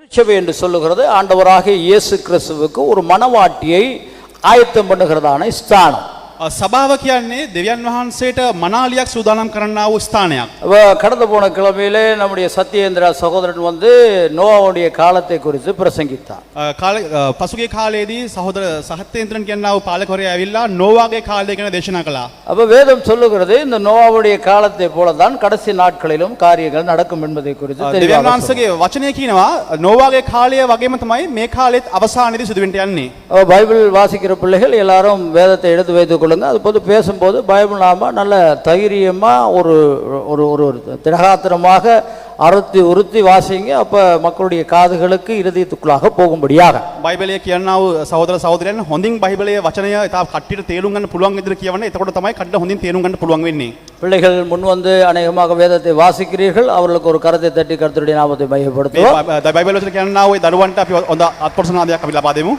திருச்சபை என்று சொல்லுகிறது ஆண்டவராகிய இயேசு கிறிஸ்துவுக்கு ஒரு மணவாட்டியை ஆயத்தம் பண்ணுகிறதான ஸ்தானம். සභාව කියන්නේ දෙවියන් වහන්සේට මනාලියක් සූදානම් කරන්නා වූ ස්ථානයක්. கடந்து போன கிழமையிலே நம்முடைய சத்யேந்திரா சகோதரன் வந்து நோவாவுடைய காலத்தை குறித்து பிரசங்கித்தார். පසුගිය කාලයේදී සහෝදර සහත්තේන්ද්‍රන් කියනා වූ පාලකවරයා ඇවිල්ලා නෝවාගේ කාලය ගැන දේශනා කළා. அப்ப வேதம் சொல்லுகிறது இந்த நோவாவுடைய காலத்தை போலதான் கடைசி நாட்களிலும் காரியங்கள் நடக்கும் என்பதை குறித்து දෙවියන් වහන්සේගේ වචනය කියනවා නෝවාගේ කාලය වගේම තමයි මේ කාලෙත් අවසානයේදී සිදු වෙන්න යන්නේ. பைபிள் வாசிக்கிற பிள்ளைகள் எல்லாரும் வேதத்தை எடுத்து வைத்துக் கொள்ளுங்க. அது போது பேசும்போது பைபிள் நாம நல்ல தைரியமா ஒரு ஒரு ஒரு திடகாத்திரமாக அறுத்தி உறுத்தி வாசிங்க. அப்ப மக்களுடைய காதுகளுக்கு இருதயத்துக்குள்ளாக போகும்படியாக බයිබලයේ කියනවා සහෝදර සහෝදරයන් හොඳින් බයිබලයේ වචනය ඉතා කට්ටියට තේරුම් ගන්න පුළුවන් විදිහට කියවන්න. එතකොට තමයි කඩ හොඳින් තේරුම් ගන්න පුළුවන් වෙන්නේ. பிள்ளைகள் முன் வந்து அநேகமாக வேதத்தை வாசிக்கிறீர்கள். அவர்களுக்கு ஒரு கரத்தை தட்டி கர்த்தருடைய நாமத்தை மையப்படுத்துவோம். බයිබල වල කියනවා ওই දරුවන්ට අපි හොඳ අත්පොරසනාදයක් අපි ලබා දෙමු.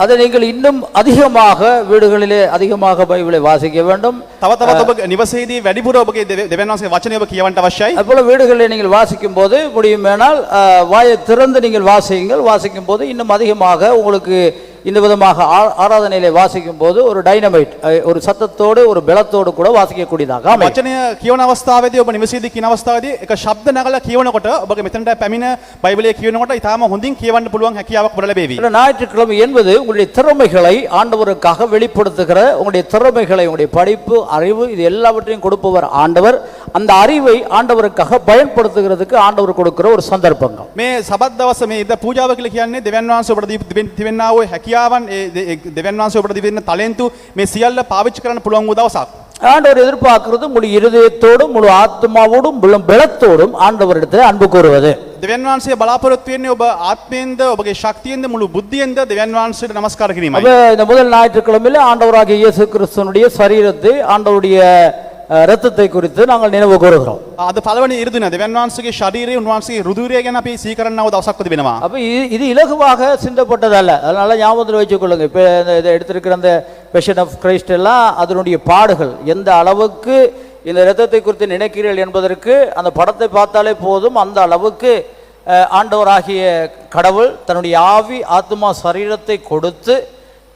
அதை நீங்கள் இன்னும் அதிகமாக வீடுகளிலே அதிகமாக பைபிளை வாசிக்க வேண்டும். තව තවත් ඔබ නිවසේදී වැඩිපුර ඔබගේ දෙවියන් වහන්සේගේ වචනය ඔබ කියවන්න අවශ්‍යයි. அதுபோல வீடுகளிலே நீங்கள் வாசிக்கும் போது முடியுமேனால் வாயை திறந்து நீங்கள் வாசியுங்கள். வாசிக்கும் போது இன்னும் அதிகமாக உங்களுக்கு இந்த விதமாக ஆராதனையிலே வாசிக்கும் போது ஒரு டைனமைட் ஒரு சத்தத்தோடு ஒரு பலத்தோடு கூட வாசிக்கக்கூடியதாக වචනය කියවන අවස්ථාවේදී ඔබ නිවසේදී කියන අවස්ථාවේදී එක ශබ්ද නගලා කියවනකොට ඔබගේ මෙතනට පැමිණ බයිබලයේ කියවනකොට ඊටාම හොඳින් කියවන්න පුළුවන් හැකියාවක් ඔබට ලැබෙවි. ஞாயிற்றுக்கிழமை என்பது உங்களுடைய திறமைகளை ஆண்டவருக்காக வெளிப்படுத்துகிற உங்களுடைய திறமைகளை உங்களுடைய படிப்பு அறிவு இது எல்லாவற்றையும் கொடுப்பவர் ஆண்டவர். அந்த அறிவை ஆண்டவருக்காக பயன்படுத்துகிறதுக்கு ஆண்டவர் கொடுக்கிற ஒரு சந்தர்ப்பங்கள். මේ සබත් දවස මේ ඉද පූජාව කියලා කියන්නේ දෙවියන් වහන්සේ ඔබට දෙවෙන්නා වූ හැකියාවන් ඒ දෙවියන් වහන්සේ ඔබට දෙවෙන්න ටැලන්තු මේ සියල්ල පාවිච්චි කරන්න පුළුවන් වූ දවසක්. ஆண்டவர் எதிர்பார்க்கிறது முழு இருதயத்தோடும் முழு ஆத்மாவோடும் முழு பலத்தோடும் ஆண்டவரிடத்தில் அன்பு கூறுவது. දෙවියන් වහන්සේ බලාපොරොත්තු වෙන්නේ ඔබ ආත්මයෙන්ද ඔබගේ ශක්තියෙන්ද මුළු බුද්ධියෙන්ද දෙවියන් වහන්සේට নমස්කාර කිරීමයි. அப்ப இந்த முதல் ஞாயிற்றுக்கிழமையில ஆண்டவராகிய இயேசு கிறிஸ்துவினுடைய சரீரத்தை ஆண்டவருடைய ரத்தத்தை குறித்து நாங்கள் நினைவு கூறுகிறோம். අද පළවෙනි ඉරිදින දෙවියන් වහන්සේගේ ශරීරය උන්වහන්සේගේ රුධිරය ගැන අපි සීකරන්නව දවසක් තිබෙනවා. அப்ப இது இலகுவாக சிந்தப்பட்டதல்ல. அதனால ஞாபகத்தில் வச்சுக் கொள்ளுங்க. இப்ப இதை எடுத்திருக்கிற அந்த பேஷன் ஆஃப் கிரைஸ்ட் எல்லாம் அதனுடைய பாடுகள் எந்த அளவுக்கு இந்த இரத்தத்தை குறித்து நினைக்கிறீர்கள் என்பதற்கு அந்த படத்தை பார்த்தாலே போதும். அந்த அளவுக்கு ஆண்டவராகிய கடவுள் தன்னுடைய ஆவி ஆத்மா சரீரத்தை கொடுத்து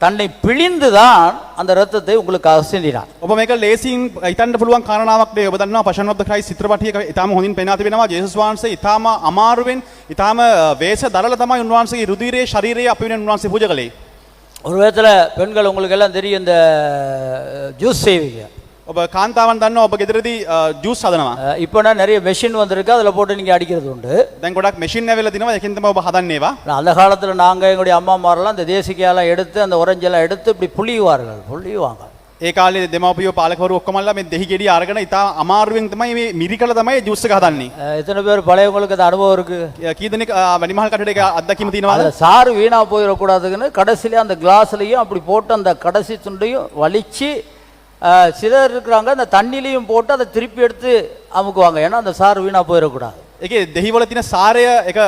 தன்னை பிழிந்துதான் அந்த ரத்தத்தை உங்களுக்கு சிந்தினார். ඔබ මේක ලේසියෙන් හිතන්න පුළුවන් කාරණාවක් නේ. ඔබ දන්නවා Passion of the Christ චිත්‍රපටයක ඊටාම හොඳින් පෙන්වා තිබෙනවා. ජේසුස් වහන්සේ ඊටාම අමාරුවෙන් ඊටාම වේශ දරලා තමයි උන්වහන්සේගේ රුධිරයේ ශරීරයේ අපි වෙන උන්වහන්සේ පූජා කළේ. ஒரு விதத்துல பெண்கள் உங்களுக்கு எல்லாம் தெரியும் இந்த ஜூஸ் செய்வீங்க. ඔබ කාන්තාවන් දන්නවා ඔබ ගෙදරදී ජූස් හදනවා. இப்போனா நிறைய மெஷின் வந்திருக்கு. அதுல போட்டு நீங்க அடிக்கிறது உண்டு. දැන් ගොඩක් මැෂින් ඇවිල්ලා තිනවා. ඒකෙන් තමයි ඔබ හදන්නේ ඒවා. அந்த காலத்துல நாங்க எங்களுடைய அம்மாமாரெல்லாம் இந்த தேசிக்காயெல்லாம் எடுத்து அந்த ஒரஞ்செல்லாம் எடுத்து இப்படி புளியுவாங்க. ඒ කාලේ දෙමව්පියෝ පාලකවරු ඔක්කොමලා මේ දෙහි ගෙඩිය අරගෙන ඉතා අමාරුවෙන් තමයි මේ මිරිකල තමයි ජූස් එක හදන්නේ. எத்தனை பேர் பழையவங்களுக்கு அந்த அனுபவம் இருக்கு? කී දෙනෙක් වැඩිමහල් කටට ඒක අත්දැකීම තියෙනවද? அந்த சாறு வீணா போயிடக்கூடாதுன்னு கடைசியில அந்த கிளாஸ்லயும் அப்படி போட்டு அந்த கடைசி துண்டையும் வலிச்சு சிலர் இருக்கிறாங்க அந்த தண்ணிலையும் போட்டு அதை திருப்பி எடுத்து அமுக்குவாங்க. ஏன்னா அந்த சாறு வீணா போயிடக்கூடாது. ඒකේ දෙහි වල තියෙන සාරය එක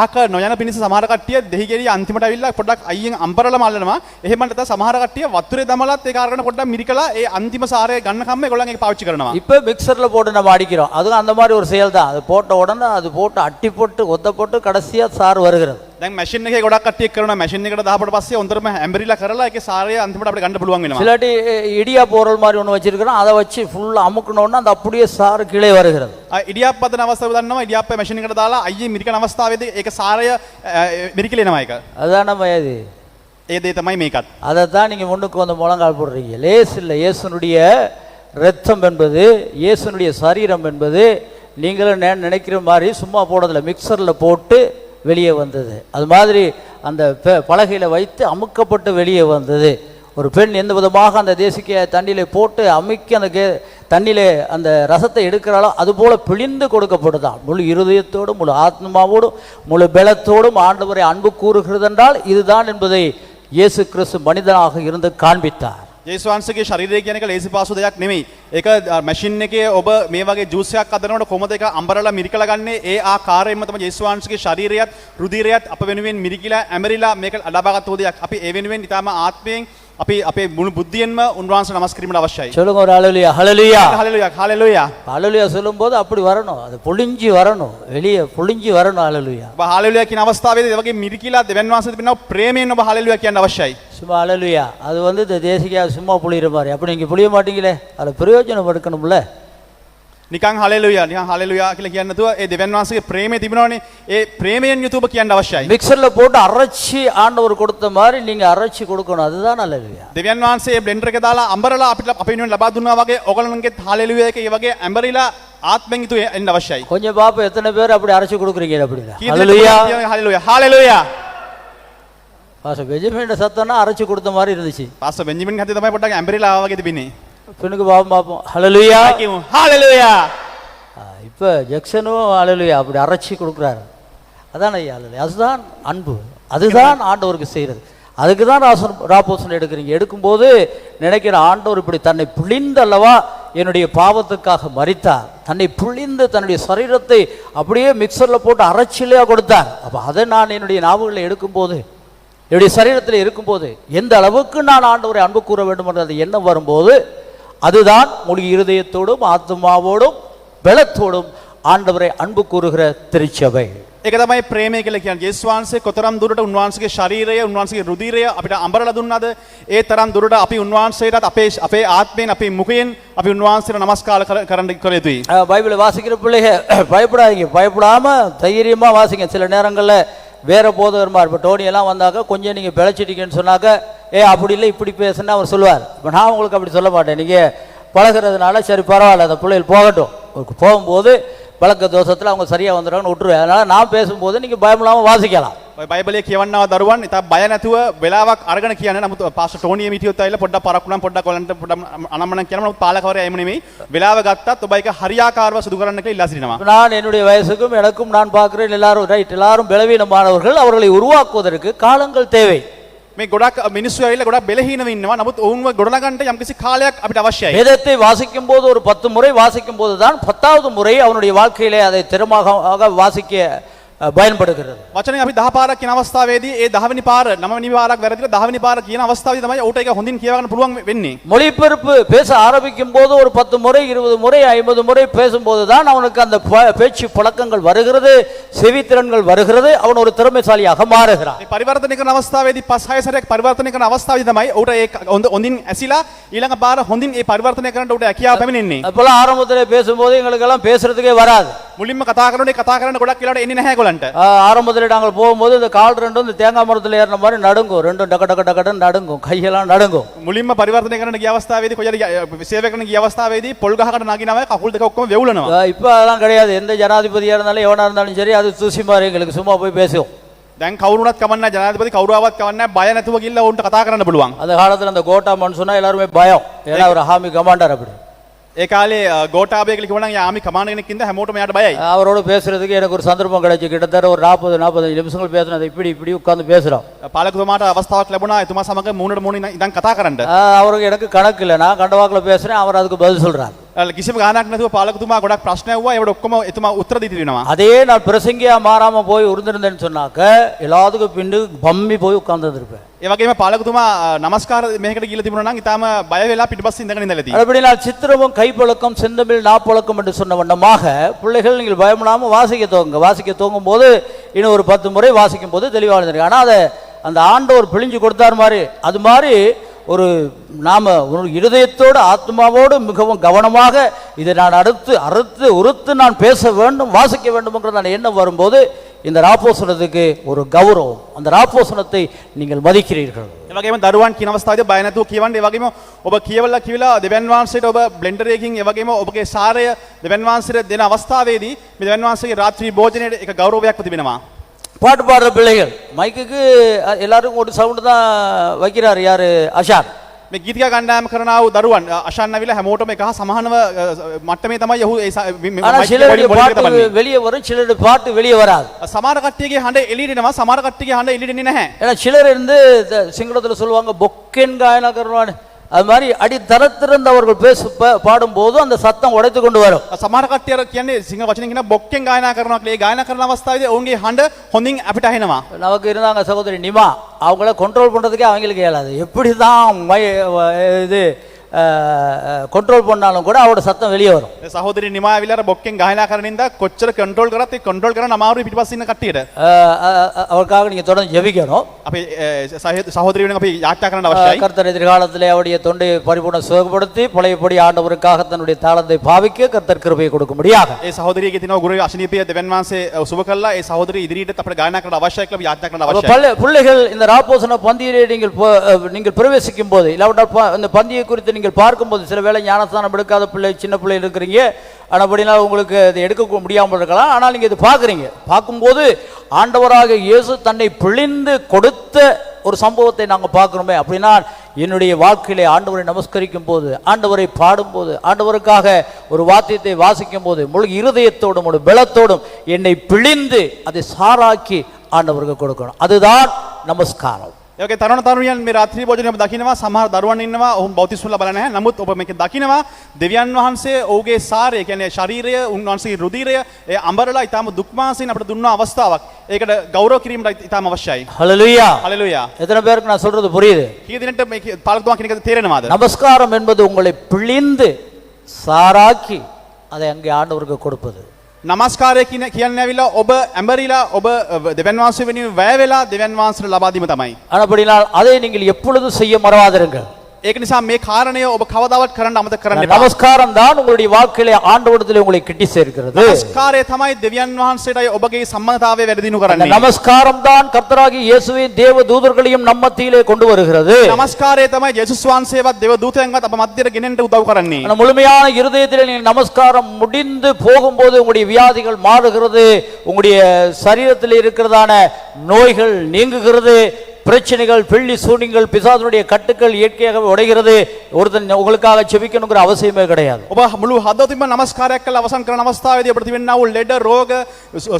අහක නොයන පිණිස සමහර කට්ටිය දෙහි ගෙඩිය අන්තිමට අවිල්ලා පොඩ්ඩක් අයියෙන් අම්බරලා මල්ලනවා. එහෙම නැත්නම් සමහර කට්ටිය වතුරේ දමලත් ඒක අරගෙන පොඩ්ඩක් මිරිකලා ඒ අන්තිම සාරය ගන්නකම් ඒගොල්ලන් ඒක පාවිච්චි කරනවා. இப்போ மிக்சர்ல போட்டு நம்ம அடிக்கிறோம். அதுவும் அந்த மாதிரி ஒரு செயல் தான். அது போட்ட உடனே அது போட்டு அட்டி போட்டு ஒத்த போட்டு கடைசியா சாறு வருகிறது. දැන් මැෂින් එකේ ගොඩක් කට්ටිය කරනවා. මැෂින් එකට දාපුවට පස්සේ හොඳටම ඇම්බරිලා කරලා ඒකේ සාරය අන්තිමට අපිට ගන්න පුළුවන් වෙනවා. சிலட்டி இடியா போரல் மாதிரி ஒன்று வச்சிருக்கிறோம். அதை வச்சு ஃபுல்லா அமுக்கணும்னா அந்த அப்படியே சாறு கீழே வருகிறது. ඉඩියාප් පදන අවස්ථාව දන්නවා. ඉඩියාප් මැෂින් එකට දාලා අයියේ මිරිකන අවස්ථාවේදී ඒක සාරය මිරිකලෙනවා ඒක. அதான் நம்ம இது. ඒ දේ තමයි මේකත්. அதை தான் நீங்க முன்னுக்கு வந்து முழங்கால் போடுறீங்க. லேஸ் இல்லை. இயேசுனுடைய இரத்தம் என்பது இயேசுனுடைய சரீரம் என்பது நீங்களும் நினைக்கிற மாதிரி சும்மா போடுறதில்ல. மிக்சர்ல போட்டு வெளியே வந்தது. அது மாதிரி அந்த பலகையில வைத்து அமுக்கப்பட்டு வெளியே வந்தது. ஒரு பெண் எந்த விதமாக அந்த தேசிக்க தண்ணியில போட்டு அமுக்கி அந்த தண்ணியில அந்த ரசத்தை எடுக்கிறாளோ அதுபோல பிழிந்து கொடுக்கப்படுதான். முழு இருதயத்தோடும் முழு ஆத்மாவோடும் முழு பலத்தோடும் ஆண்டவரை அன்பு கூறுகிறது என்றால் இதுதான் என்பதை இயேசு கிறிஸ்து மனிதனாக இருந்து காண்பித்தார். ජේසුස් වහන්සේගේ ශරීරය කියන එක ලේසි පාසු දෙයක් නෙමෙයි. ඒක මැෂින් එකේ ඔබ මේ වගේ ජූස් එකක් හදනකොට කොහොමද ඒක අම්බරලා මිරිකලා ගන්නේ? ඒ ආකාරයෙන්ම තමයි ජේසුස් වහන්සේගේ ශරීරයත් රුධිරයත් අප වෙනුවෙන් මිරිකිලා ඇමරිලා මේක ලබාගත් දෙයක්. අපි ඒ වෙනුවෙන් ඊටාම ආත්මයෙන් අපි අපේ මුළු බුද්ධියෙන්ම උන්වහන්සේ නමස් කිරීමට අවශ්‍යයි. சொல்லுங்க ஒரு ஹalleluya ஹalleluya හalleluya හalleluya. ஹalleluya சொல்லும்போது அப்படி வரணும், அது பொழிஞ்சு வரணும், வெளியே பொழிஞ்சு வரணும் ஹalleluya. ඔබ හalleluya කියන අවස්ථාවේදී ඒ වගේ මිරිකිලා දෙවන් වහන්සේ තිබෙනවා ප්‍රේමයෙන් ඔබ හalleluya කියන්න අවශ්‍යයි. சும்மா ஹalleluya அது வந்து இந்த தேசிகா சும்மா புளியிற மாதிரி, அப்படி நீங்க புளிய மாட்டீங்களே, அதில் பிரயோஜனம் எடுக்கணும்ல. නිකන් හalleluya නිකන් හalleluya කියලා කියන්නේ නැතුව ඒ දෙවන් වහන්සේගේ ප්‍රේමය තිබෙනවනේ. ඒ ප්‍රේමයෙන් යුතුව කියන්න අවශ්‍යයි. மிக்சர்ல போட்டு அரைச்சி ஆண்டவர் கொடுத்த மாதிரி நீங்க அரைச்சி கொடுக்கணும், அதுதான் ஹalleluya. දෙවියන් වහන්සේ බ්ලෙන්ඩර් එක දාලා අඹරලා අපිට අපේ වෙනුවෙන් ලබා දුන්නා වගේ ඔයගොල්ලන්ගේ හalleluya එක ඒ වගේ ඇඹරිලා ආත්මෙන් යුතුව එන්න අවශ්‍යයි. கொஞ்சம் பாப்பா எத்தனை பேர் அப்படி அரைச்சி கொடுக்குறீங்க அப்படி කී ஹalleluya. දෙනෙක් හalleluya හalleluya. பாச பெஞ்சமின் சத்தம்னா அரைச்சி கொடுத்த மாதிரி இருந்துச்சு. පාස්ටර් බෙන්ජමින් හදේ තමයි පොඩ්ඩක් ඇඹරිලා ආවා වගේ තිබිනේ. பின்னுக்கு பாப்போம் பார்ப்போம் ஹalleluya. කියමු හalleluya. இப்போ ஜெக்சனும் ஹalleluya அப்படி அரைச்சி கொடுக்குறாரு, அதான் ஐயா ஹalleluya. அதுதான் அன்பு, அதுதான் ஆண்டவருக்கு செய்கிறது. அதுக்கு தான் ராப்போசனை எடுக்கிறீங்க. எடுக்கும்போது நினைக்கிற ஆண்டவர் இப்படி தன்னை பிழிந்து அல்லவா என்னுடைய பாவத்துக்காக மரித்தார், தன்னை பிழிந்து தன்னுடைய சரீரத்தை அப்படியே மிக்சரில் போட்டு அரைச்சிலையா கொடுத்தார். அப்போ அதை நான் என்னுடைய நாவுகளில் எடுக்கும்போது, என்னுடைய சரீரத்தில் இருக்கும்போது எந்த அளவுக்கு நான் ஆண்டவரை அன்பு கூற வேண்டும் என்ற அந்த எண்ணம் வரும்போது, அதுதான் முழு இருதயத்தோடும் ஆத்மாவோடும் பலத்தோடும் ஆண்டவரை அன்பு கூறுகிற திருச்சபை. ඒක තමයි ප්‍රේමය කියලා කියන්නේ. යේසුස් වහන්සේ කොතරම් දුරට උන්වහන්සේගේ ශරීරය, උන්වහන්සේගේ රුධිරය අපිට අඹරලා දුන්නාද? ඒ තරම් දුරට අපි උන්වහන්සේටත් අපේ ආත්මයෙන්, අපේ මුඛයෙන් අපි උන්වහන්සේට නමස්කාර කරන්න කළ යුතුයි. பைபிளை வாசிக்கிற பிள்ளைங்க பயப்படாதீங்க, பயப்படாம தைரியமா வாசிங்க. சில நேரங்களில் வேற போதகர்மார் இப்போ டோனியெல்லாம் வந்தாக்க கொஞ்சம் நீங்கள் பிழைச்சிட்டீங்கன்னு சொன்னாக்க, அப்படி இல்லை இப்படி பேசுன்னு அவர் சொல்லுவார். இப்போ நான் உங்களுக்கு அப்படி சொல்ல மாட்டேன். நீங்கள் பழகிறதுனால சரி பரவாயில்ல, அந்த பிள்ளைகள் போகட்டும், போகும்போது பழக்க தோஷத்தில் அவங்க சரியாக வந்துடுறாங்கன்னு விட்டுருவேன். அதனால் நான் பேசும்போது நீங்கள் பயமில்லாமல் வாசிக்கலாம். ඔය බයිබලයේ කියවන්නව දරුවන් ඉතින් බය නැතුව වෙලාවක් අරගෙන කියන්නේ. නමුත් පාස්ටර් ටෝනිය මිටියොත් ඇවිල්ලා පොඩ්ඩක් පරක්කුණම් පොඩ්ඩක් ඔයලන්ට පොඩ්ඩක් අනම්මනම් කියනවා. නමුත් පාලකවරයා එහෙම නෙමෙයි. වෙලාව ගත්තත් ඔබ ඒක හරියාකාරව සිදු කරන්න කියලා ඉල්ලා සිටිනවා. நான் என்னுடைய வயசுக்கும் எனக்கும் நான் பார்க்கிறேன் எல்லாரும் ரைட், எல்லாரும் பலவீனமானவர்கள், அவர்களை உருவாக்குவதற்கு காலங்கள் தேவை. මේ ගොඩක් මිනිස්සු ඇවිල්ලා ගොඩක් බෙලහීනව ඉන්නවා. නමුත් ඔවුන්ව ගොඩනගන්න යම්කිසි කාලයක් අපිට අවශ්‍යයි. வேதத்தை வாசிக்கும் போது ஒரு 10 முறை வாசிக்கும் போது தான் 10வது முறை அவனுடைய வாழ்க்கையிலே அதை திறமாக வாசிக்க பயன்படுகிறது. වචනේ අපි 10 පාරක් කියන අවස්ථාවේදී ඒ 10 වෙනි පාර 9 වෙනි පාරක් වැරදිලා 10 වෙනි පාර කියන අවස්ථාවේදී තමයි ඌට ඒක හොඳින් කියව ගන්න පුළුවන් වෙන්නේ. மொழிபெயர்ப்பு பேச ஆரம்பிக்கும் போது ஒரு 10 முறை 20 முறை 50 முறை பேசும்போது தான் அவனுக்கு அந்த பேச்சு பழக்கங்கள் வருகிறது, செவித்திறன்கள் வருகிறது, அவன் ஒரு திறமைசாலியாக மாறுகிறான். මේ පරිවර්තනය කරන අවස්ථාවේදී 5-6 සැරයක් පරිවර්තනය කරන අවස්ථාවේදී තමයි ඌට ඒක හොඳින් ඇසිලා ඊළඟ පාර හොඳින් ඒ පරිවර්තනය කරන්න ඌට හැකියාව පැමිණෙන්නේ. அப்போல ஆரம்பத்திலே பேசும்போது எங்களுக்கெல்லாம் பேசுறதுக்கே வராது. මුලින්ම කතා කරනකොට කතා කරන්න ගොඩක් වෙලාවට එන්නේ නැහැ ඒගොල්ලන්ට. ஆரம்பத்தில் நாங்கள் போகும்போது இந்த கால் ரெண்டும் இந்த தேங்காய் மரத்தில் ஏறின மாதிரி நடுங்கும், ரெண்டும் டக்க டக்க டக்கன்னு நடுங்கும், கையெல்லாம் நடுங்கும். මුලින්ම පරිවර්තනය කරන්න ගිය අවස්ථාවේදී කොහෙද සේවය කරන්න ගිය අවස්ථාවේදී පොල් ගහකට නගිනවා කකුල් දෙක ඔක්කොම වෙවුලනවා. இப்போ அதெல்லாம் கிடையாது. எந்த ஜனாதிபதியா இருந்தாலும் எவனா இருந்தாலும் சரி, அது தூசி மாதிரி எங்களுக்கு சும்மா போய் பேசுவோம். දැන් කවුරුණත් කමන්නේ ජනාධිපති කවුරුවවත් කමන්නේ බය නැතුව ගිහිල්ලා උන්ට කතා කරන්න පුළුවන්. அந்த காலத்தில் அந்த கோட்டா மன் சொன்னா எல்லாருமே பயம், ஏன்னா ஒரு ஆர்மி கமாண்டர் அப்படி. ඒ කාලේ ගෝඨාභය කියලා කිව්වනම් යාමි කමාන්ඩර් කෙනෙක් ඉඳ හැමෝටම යාට බයයි. அவரோட பேசுறதுக்கு எனக்கு ஒரு சந்தர்ப்பம் கிடைச்சு, கிட்டத்தட்ட ஒரு 40-45 நிமிஷங்கள் பேசினது, இப்படி இப்படி உட்கார்ந்து பேசுறோம். පාලකතුමාට අවස්ථාවක් ලැබුණා එතුමා සමග මූණට මූණ ඉඳන් කතා කරන්න. அவருக்கு எனக்கு கணக்கு இல்லை, நான் கண்டவாக்கில் பேசுறேன், அவர் அதுக்கு பதில் சொல்றார். කිසිම ගානක් නැතුව පාලකතුමා ගොඩක් ප්‍රශ්න ඇහුවා. ඒවට ඔක්කොම එතුමා උත්තර දී තිබෙනවා. அதே நான் பிரசங்கியா மாறாம போய் உருந்திருந்தேன்னு சொன்னாக்க எல்லாத்துக்கும் பின்னு பம்மி போய் உட்கார்ந்து இருப்பேன். ඒ වගේම පාලකතුමා නමස්කාර මේකට ගිහලා තිබුණා නම් ඊටාම බය වෙලා පිටිපස්සේ ඉඳගෙන ඉඳලා තියෙනවා. அப்படி நான் சித்திரமும் கைப்பழக்கம் செந்தமிழ் நாப்பழக்கம் என்று சொன்ன வண்ணமாக பிள்ளைகள் நீங்கள் பயப்படாம வாசிக்க துவங்க. வாசிக்க துவங்கும் போது இன்னும் ஒரு 10 முறை வாசிக்கும் போது தெளிவாக இருந்திருக்கு. ஆனால் அதை அந்த ஆண்டவர் பிழிஞ்சு கொடுத்தார் மாதிரி, அது மாதிரி ஒரு நாம ஒரு இருதயத்தோடு ஆத்மாவோடு மிகவும் கவனமாக இதை நான் அறுத்து உறுத்து நான் பேச வேண்டும், வாசிக்க வேண்டும்ங்கிற அந்த எண்ணம் வரும்போது இந்த ராப்போசனத்துக்கு ஒரு கௌரவம், அந்த ராப்போசனத்தை நீங்கள் மதிக்கிறீர்கள். ඒ වගේම දරුවන් කියන අවස්ථාවේදී බය නැතුව කියවන්න. ඒ වගේම ඔබ කියවලා දෙවන් වහන්සේට ඔබ බ්ලෙන්ඩර් එකකින් ඒ වගේම ඔබගේ සාරය දෙවන් වහන්සේට දෙන අවස්ථාවේදී මේ දෙවන් වහන්සේගේ රාත්‍රී භෝජනයේ එක ගෞරවයක් තිබෙනවා. பாட்டு பாடுற பிள்ளைகள் மைக்குக்கு எல்லாருக்கும் ஒரு சவுண்டு தான் வைக்கிறார் யாரு, அஷான். මේ ගීතික ගණ්ඩායම කරන ආ වූ දරුවන් අශාන් නැවිලා හැමෝටම එක සමානව මට්ටමේ තමයි යහු ஆனா சிலருடைய பாட்டு வெளியே வரும், சிலருடைய பாட்டு வெளியே வராது. සමහර කට්ටියගේ හඬ එළියට එනවා, සමහර කට්ටියගේ හඬ එළියට එන්නේ නැහැ. ஏன்னா சிலர் இருந்து சிங்களத்துல சொல்லுவாங்க பொக்கென் காயனா கருவான், அது மாதிரி அடித்தரத்திலிருந்து அவர்கள் பாடும்போது அந்த சத்தம் உடைத்து கொண்டு வரும். සමහර කට්ටිය අර කියන්නේ සිංහල වචනෙන් කියන බොක්කෙන් ගායනා කරනවා කියලා. ඒ ගායනා කරන අවස්ථාවේදී ඔවුන්ගේ හඬ හොඳින් අපිට ඇහෙනවා. நமக்கு இருந்தாங்க சகோதரி நிமா, அவங்கள கண்ட்ரோல் பண்றதுக்கே அவங்களுக்கு இயலாது. எப்படி தான் இது கண்ட்ரோல் பண்ணாலும் கூட அவரோட சத்தம் வெளியே வரும். සහෝදරි නිමා ඇවිල්ලා අර බොක්කෙන් ගායනා කරන ඉඳ කොච්චර කන්ට්‍රෝල් කරත් ඒ කන්ට්‍රෝල් කරන්න අමාරුයි පිටිපස්සේ ඉන්න කට්ටියට. அவருக்காக நீங்க தொடர்ந்து ஜெபிக்கணும். අපි සහෝදරි වෙන අපි යාඥා කරන්න අවශ්‍යයි. கர்த்தர் எதிர்காலத்திலே அவருடைய தொண்டை பரிபூர்ண சுகப்படுத்தி பழையபடி ஆண்டவருக்காக தன்னுடைய தாளத்தை பாவிக்க கர்த்தர் கிருபையை கொடுக்க முடியாது. ඒ සහෝදරියගේ තියෙනවා ගුරු අශනීපිය දෙවන් වහන්සේ සුබ කළා. ඒ සහෝදරිය ඉදිරියට අපිට ගායනා කරන්න අවශ්‍යයි කියලා අපි යාඥා කරන්න අවශ්‍යයි. பிள்ளைகள் இந்த ராப்போசன பந்தியிலே நீங்கள் பிரவேசிக்கும் போது இல்லாவிட்டால் இந்த பந்தியை குறித்து நீங்கள் பார்க்கும்போது, சில வேளை ஞானஸ்தானம் எடுக்காத பிள்ளை, சின்ன பிள்ளை இருக்கிறீங்க, அப்படினால் உங்களுக்கு இதை எடுக்க முடியாமல் இருக்கலாம். ஆனால் நீங்கள் இது பார்க்குறீங்க. பார்க்கும்போது ஆண்டவராக இயேசு தன்னை பிழிந்து கொடுத்த ஒரு சம்பவத்தை நாங்கள் பார்க்குறோமே. அப்படின்னா என்னுடைய வாழ்க்கையிலே ஆண்டவரை நமஸ்கரிக்கும் போது, ஆண்டவரை பாடும்போது, ஆண்டவருக்காக ஒரு வாத்தியத்தை வாசிக்கும் போது முழு இருதயத்தோடும் முழு பலத்தோடும் என்னை பிழிந்து அதை சாராக்கி ஆண்டவருக்கு கொடுக்கணும். அதுதான் நமஸ்காரம். ඒකේ තරුණ තරුණියන් මේ රාත්‍රී භෝජනය ඔබ දකිනවා. සමහර දරුවන් ඉන්නවා ඔවුන් බෞතිස්ම ලබලා නැහැ. නමුත් ඔබ මේක දකිනවා දෙවියන් වහන්සේ ඔහුගේ සාරය කියන්නේ ශරීරය, උන්වහන්සේගේ රුධිරය ඒ අඹරලා ඊටම දුක්මාසයෙන් අපිට දුන්න අවස්ථාවක්. ඒකට ගෞරව කිරීමට ඊටම අවශ්‍යයි. ஹல்லேலூயா. ஹல்லேலூயா. எத்தனை பேருக்கு நான் சொல்றது புரியுது? කී දිනට මේ පාලකතුමා කියන එක තේරෙනවද? நமஸ்காரம் என்பது உங்களை பிழிந்து சாராக்கி அதை அங்கே ஆண்டவருக்கு கொடுப்பது. නමස්කාරය කියන්නේ ඇවිල්ලා ඔබ ඇඹරිලා ඔබ දෙවන් වහන්සේ වෙනුවෙන් වැය වෙලා දෙවන් වහන්සේට ලබා දීම තමයි. அப்படினால் அதை நீங்கள் எப்பொழுதும் செய்ய மறவாதிருங்கள். ඒක නිසා මේ කාරණය ඔබ කවදාවත් කරන්න අමතක කරන්න එපා. நமஸ்காரம் தான் உங்களுடைய வாழ்க்கையிலே ஆண்டவரிடத்திலே உங்களை கிட்டி சேர்க்கிறது. නමස්කාරය තමයි දෙවියන් වහන්සේටයි ඔබගේ සම්මතතාවය වැඩි දිනු කරන්නේ. நமஸ்காரம் தான் கர்த்தராகிய இயேசுவின் தேவ தூதர்களையும் நம்ம மத்தியிலே கொண்டு வருகிறது. නමස්කාරය තමයි යේසුස් වහන්සේවත් දෙව දූතයන්වත් අප මැදට ගෙනෙන්න උදව් කරන්නේ. முழுமையான இருதயத்திலே நீங்கள் நமஸ்காரம் முடிந்து போகும்போது உங்களுடைய வியாதிகள் மாறுகிறது, உங்களுடைய சரீரத்தில் இருக்கிறதான நோய்கள் நீங்குகிறது, பிரச்சனைகள், பிள்ளி சூனியங்கள், பிசாசுடைய கட்டுக்கள் இயற்கையாக உடைகிறது. ஒருத்தன் உங்களுக்காக செபிக்கணுங்கிற அவசியமே கிடையாது. ඔබ මුළු හදවතින්ම නමස්කාරයක් කළා අවසන් කරන අවස්ථාවේදී ඔබට තිබෙනා වූ ලෙඩ රෝග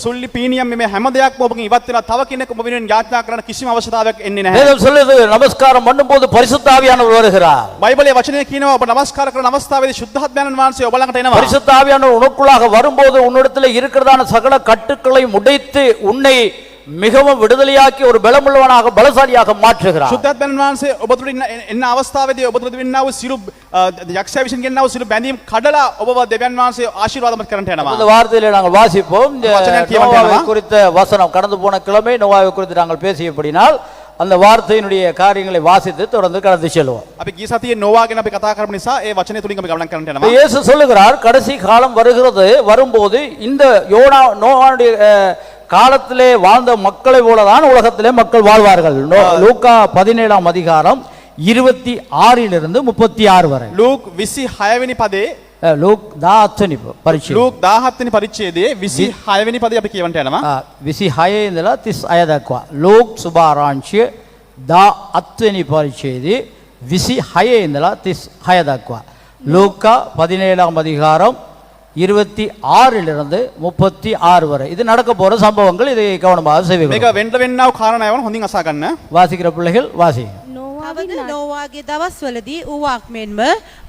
සුල්ලි පීනියම් මේ හැම දෙයක්ම ඔබගෙන් ඉවත් වෙනවා. තව කෙනෙක් ඔබ වෙනුවෙන් යාඥා කරන කිසිම අවශ්‍යතාවයක් එන්නේ නැහැ. வேதம் சொல்லுது நமஸ்காரம் பண்ணும்போது பரிசுத்த ஆவியானவர் வருகிறார். බයිබලයේ වචනය කියනවා ඔබ නමස්කාර කරන අවස්ථාවේදී සුද්ධාත්මයන් වහන්සේ ඔබ ළඟට එනවා. பரிசுத்த ஆவியானவர் உனக்குள்ளாக வரும்போது உன்னிடத்தில் இருக்கிறதான சகல கட்டுக்களை உடைத்து உன்னை மிகவும் விடுதலையாக்கி ஒரு பலமுள்ளவனாக பலசாலியாக மாற்றுகிறார். සුද්ධාත්මයන් වහන්සේ ඔබ තුළ එන්න අවස්ථාවේදී ඔබ තුළ තිබෙනා වූ සියලු යක්ෂයා විසින් ගෙන්නා වූ සියලු බැඳීම් කඩලා ඔබව දෙවියන් වහන්සේ ආශිර්වාදමත් කරන්නට යනවා. இந்த வார்த்தையிலே நாங்கள் வாசிப்போம். நோவாவை குறித்த வசனம் கடந்து போன கிழமை நோவாவை குறித்து நாங்கள் பேசியபடினால் அந்த வார்த்தையினுடைய காரியங்களை வாசித்து தொடர்ந்து கடந்து செல்வோம். අපි ගිය සතියේ නෝවා ගැන අපි කතා කරපු නිසා ඒ වචනේ තුලින් අපි ගමන් කරන්නට යනවා. இயேசு சொல்லுகிறார் கடைசி காலம் வரும்போது இந்த நோவாவுடைய காலத்திலே வாழ்ந்த மக்களை போலதான் உலகத்திலே மக்கள் வாழ்வார்கள். லூக்கா 17ஆம் அதிகாரம் 26 36 வரை. ලූක් 26 වෙනි පදේ ලූක් 17 පරිච්ඡේදය. ලූක් 17 වෙනි පරිච්ඡේදයේ 26 වෙනි පදේ අපි කියවන්නට යනවා. 26 ඉඳලා 36 දක්වා. ලූක් සුභාරාංශය 17 පරිච්ඡේදයේ 26 ඉඳලා 36 දක්වා. லூக்கா 17ஆம் அதிகாரம் 26 36 வரை. இது நடக்க போற சம்பவங்கள். இதை கவனமாக செய்வீர்கள். මේක වෙන්නව කාරණාවන් හොඳින් අසා ගන්න. வாசிக்கிற பிள்ளைகள் வாசி. නෝවාගේ දවස්වලදී ඌවක් මෙන්ම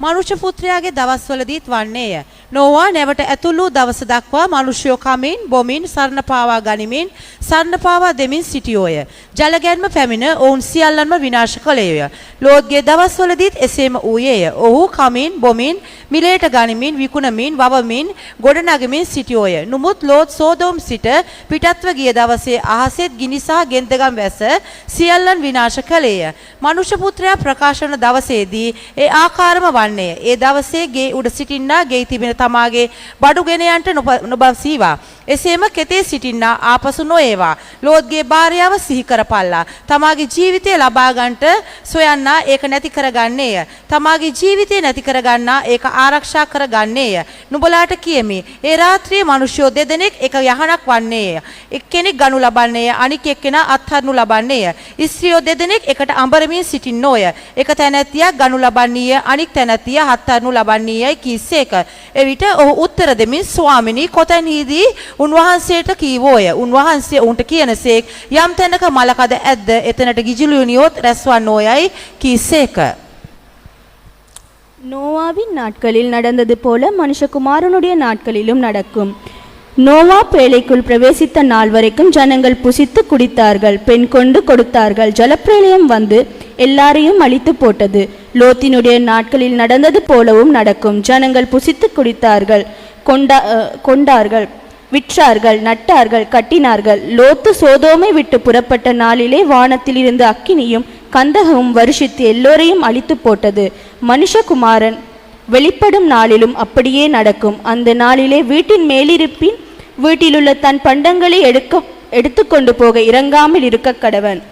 මනුෂ්‍ය පුත්‍රයාගේ දවස්වලදීත් වන්නේය. නෝවා නැවට ඇතුළු දවස දක්වා මනුෂ්‍යෝ කමින් බොමින් සරණ පාවා ගනිමින් සරණ පාවා දෙමින් සිටියෝය. ජලගැන්ම පැමිණ ඔවුන් සියල්ලන්ම විනාශ කළේය. ලෝත්ගේ දවස්වලදීත් එසේම වූයේය. ඔහු කමින් බොමින් මිලේට ගනිමින් විකුණමින් වවමින් ගොඩනගමින් සිටියෝය. නමුත් ලෝත් සෝදෝම් සිට පිටත්ව ගිය දවසේ අහසෙත් ගිනි සහ ගෙන්දගම් වැස සියල්ලන් විනාශ කළේය. මනුෂ්‍ය පුත්‍රයා ප්‍රකාශන දවසේදී ඒ ආකාරම වන්නේය. ඒ දවසේ ගේ උඩ සිටින්නා ගේ තිබෙන තමාගේ බඩු ගෙනයන්ට නොබසීවා. එසේම කෙතේ සිටින්නා ආපසු නොඒවා. ලෝත්ගේ භාර්යාව සිහි කරපල්ලා. තමාගේ ජීවිතය ලබා ගන්නට සොයන්නා ඒක නැති කරගන්නේය. තමාගේ ජීවිතය නැති කරගන්නා ඒක ආරක්ෂා කරගන්නේය. නුඹලාට කියමි ඒ රාත්‍රියේ මිනිසයෝ දෙදෙනෙක් එක යහනක් වන්නේය. එක්කෙනෙක් ගනු ලබන්නේය අනික් එක්කෙනා අත්හරිනු ලබන්නේය. ස්ත්‍රියෝ දෙදෙනෙක් එකට අඹරමින් සිටින්නෝය. එක තැනැත්තියක් ගනු ලබන්නීය අනික් තැනැත්තිය අත්හරිනු ලබන්නීයයි කීසේක. එවිට ඔහු උත්තර දෙමින් ස්වාමිනී කොතැනීදී උන්වහන්සේට කීවෝය. උන්වහන්සේ උන්ට කියනසේක් යම් තැනක මලකඩ ඇද්ද එතනට ගිජුලුනියොත් රැස්වන්නෝයයි කීසේක. நோவாவின் நாட்களில் நடந்தது போல மனுஷகுமாரனுடைய நாட்களிலும் நடக்கும். நோவா பேழைக்குள் பிரவேசித்த நாள் வரைக்கும் ஜனங்கள் புசித்து குடித்தார்கள், பெண் கொண்டு கொடுத்தார்கள். ஜலப்பிரளயம் வந்து எல்லாரையும் அழித்து போட்டது. லோத்தினுடைய நாட்களில் நடந்தது போலவும் நடக்கும். ஜனங்கள் புசித்து குடித்தார்கள், கொண்டார்கள், விற்றார்கள், நட்டார்கள், கட்டினார்கள். லோத்து சோதோமை விட்டு புறப்பட்ட நாளிலே வானத்தில் இருந்து அக்கினியும் கந்தகமும் வருஷித்து எல்லோரையும் அழித்து போட்டது. மனுஷகுமாரன் வெளிப்படும் நாளிலும் அப்படியே நடக்கும். அந்த நாளிலே வீட்டின் மேலிருப்பின் வீட்டிலுள்ள தன் பண்டங்களை எடுத்துக்கொண்டு போக இறங்காமல் இருக்க கடவன்.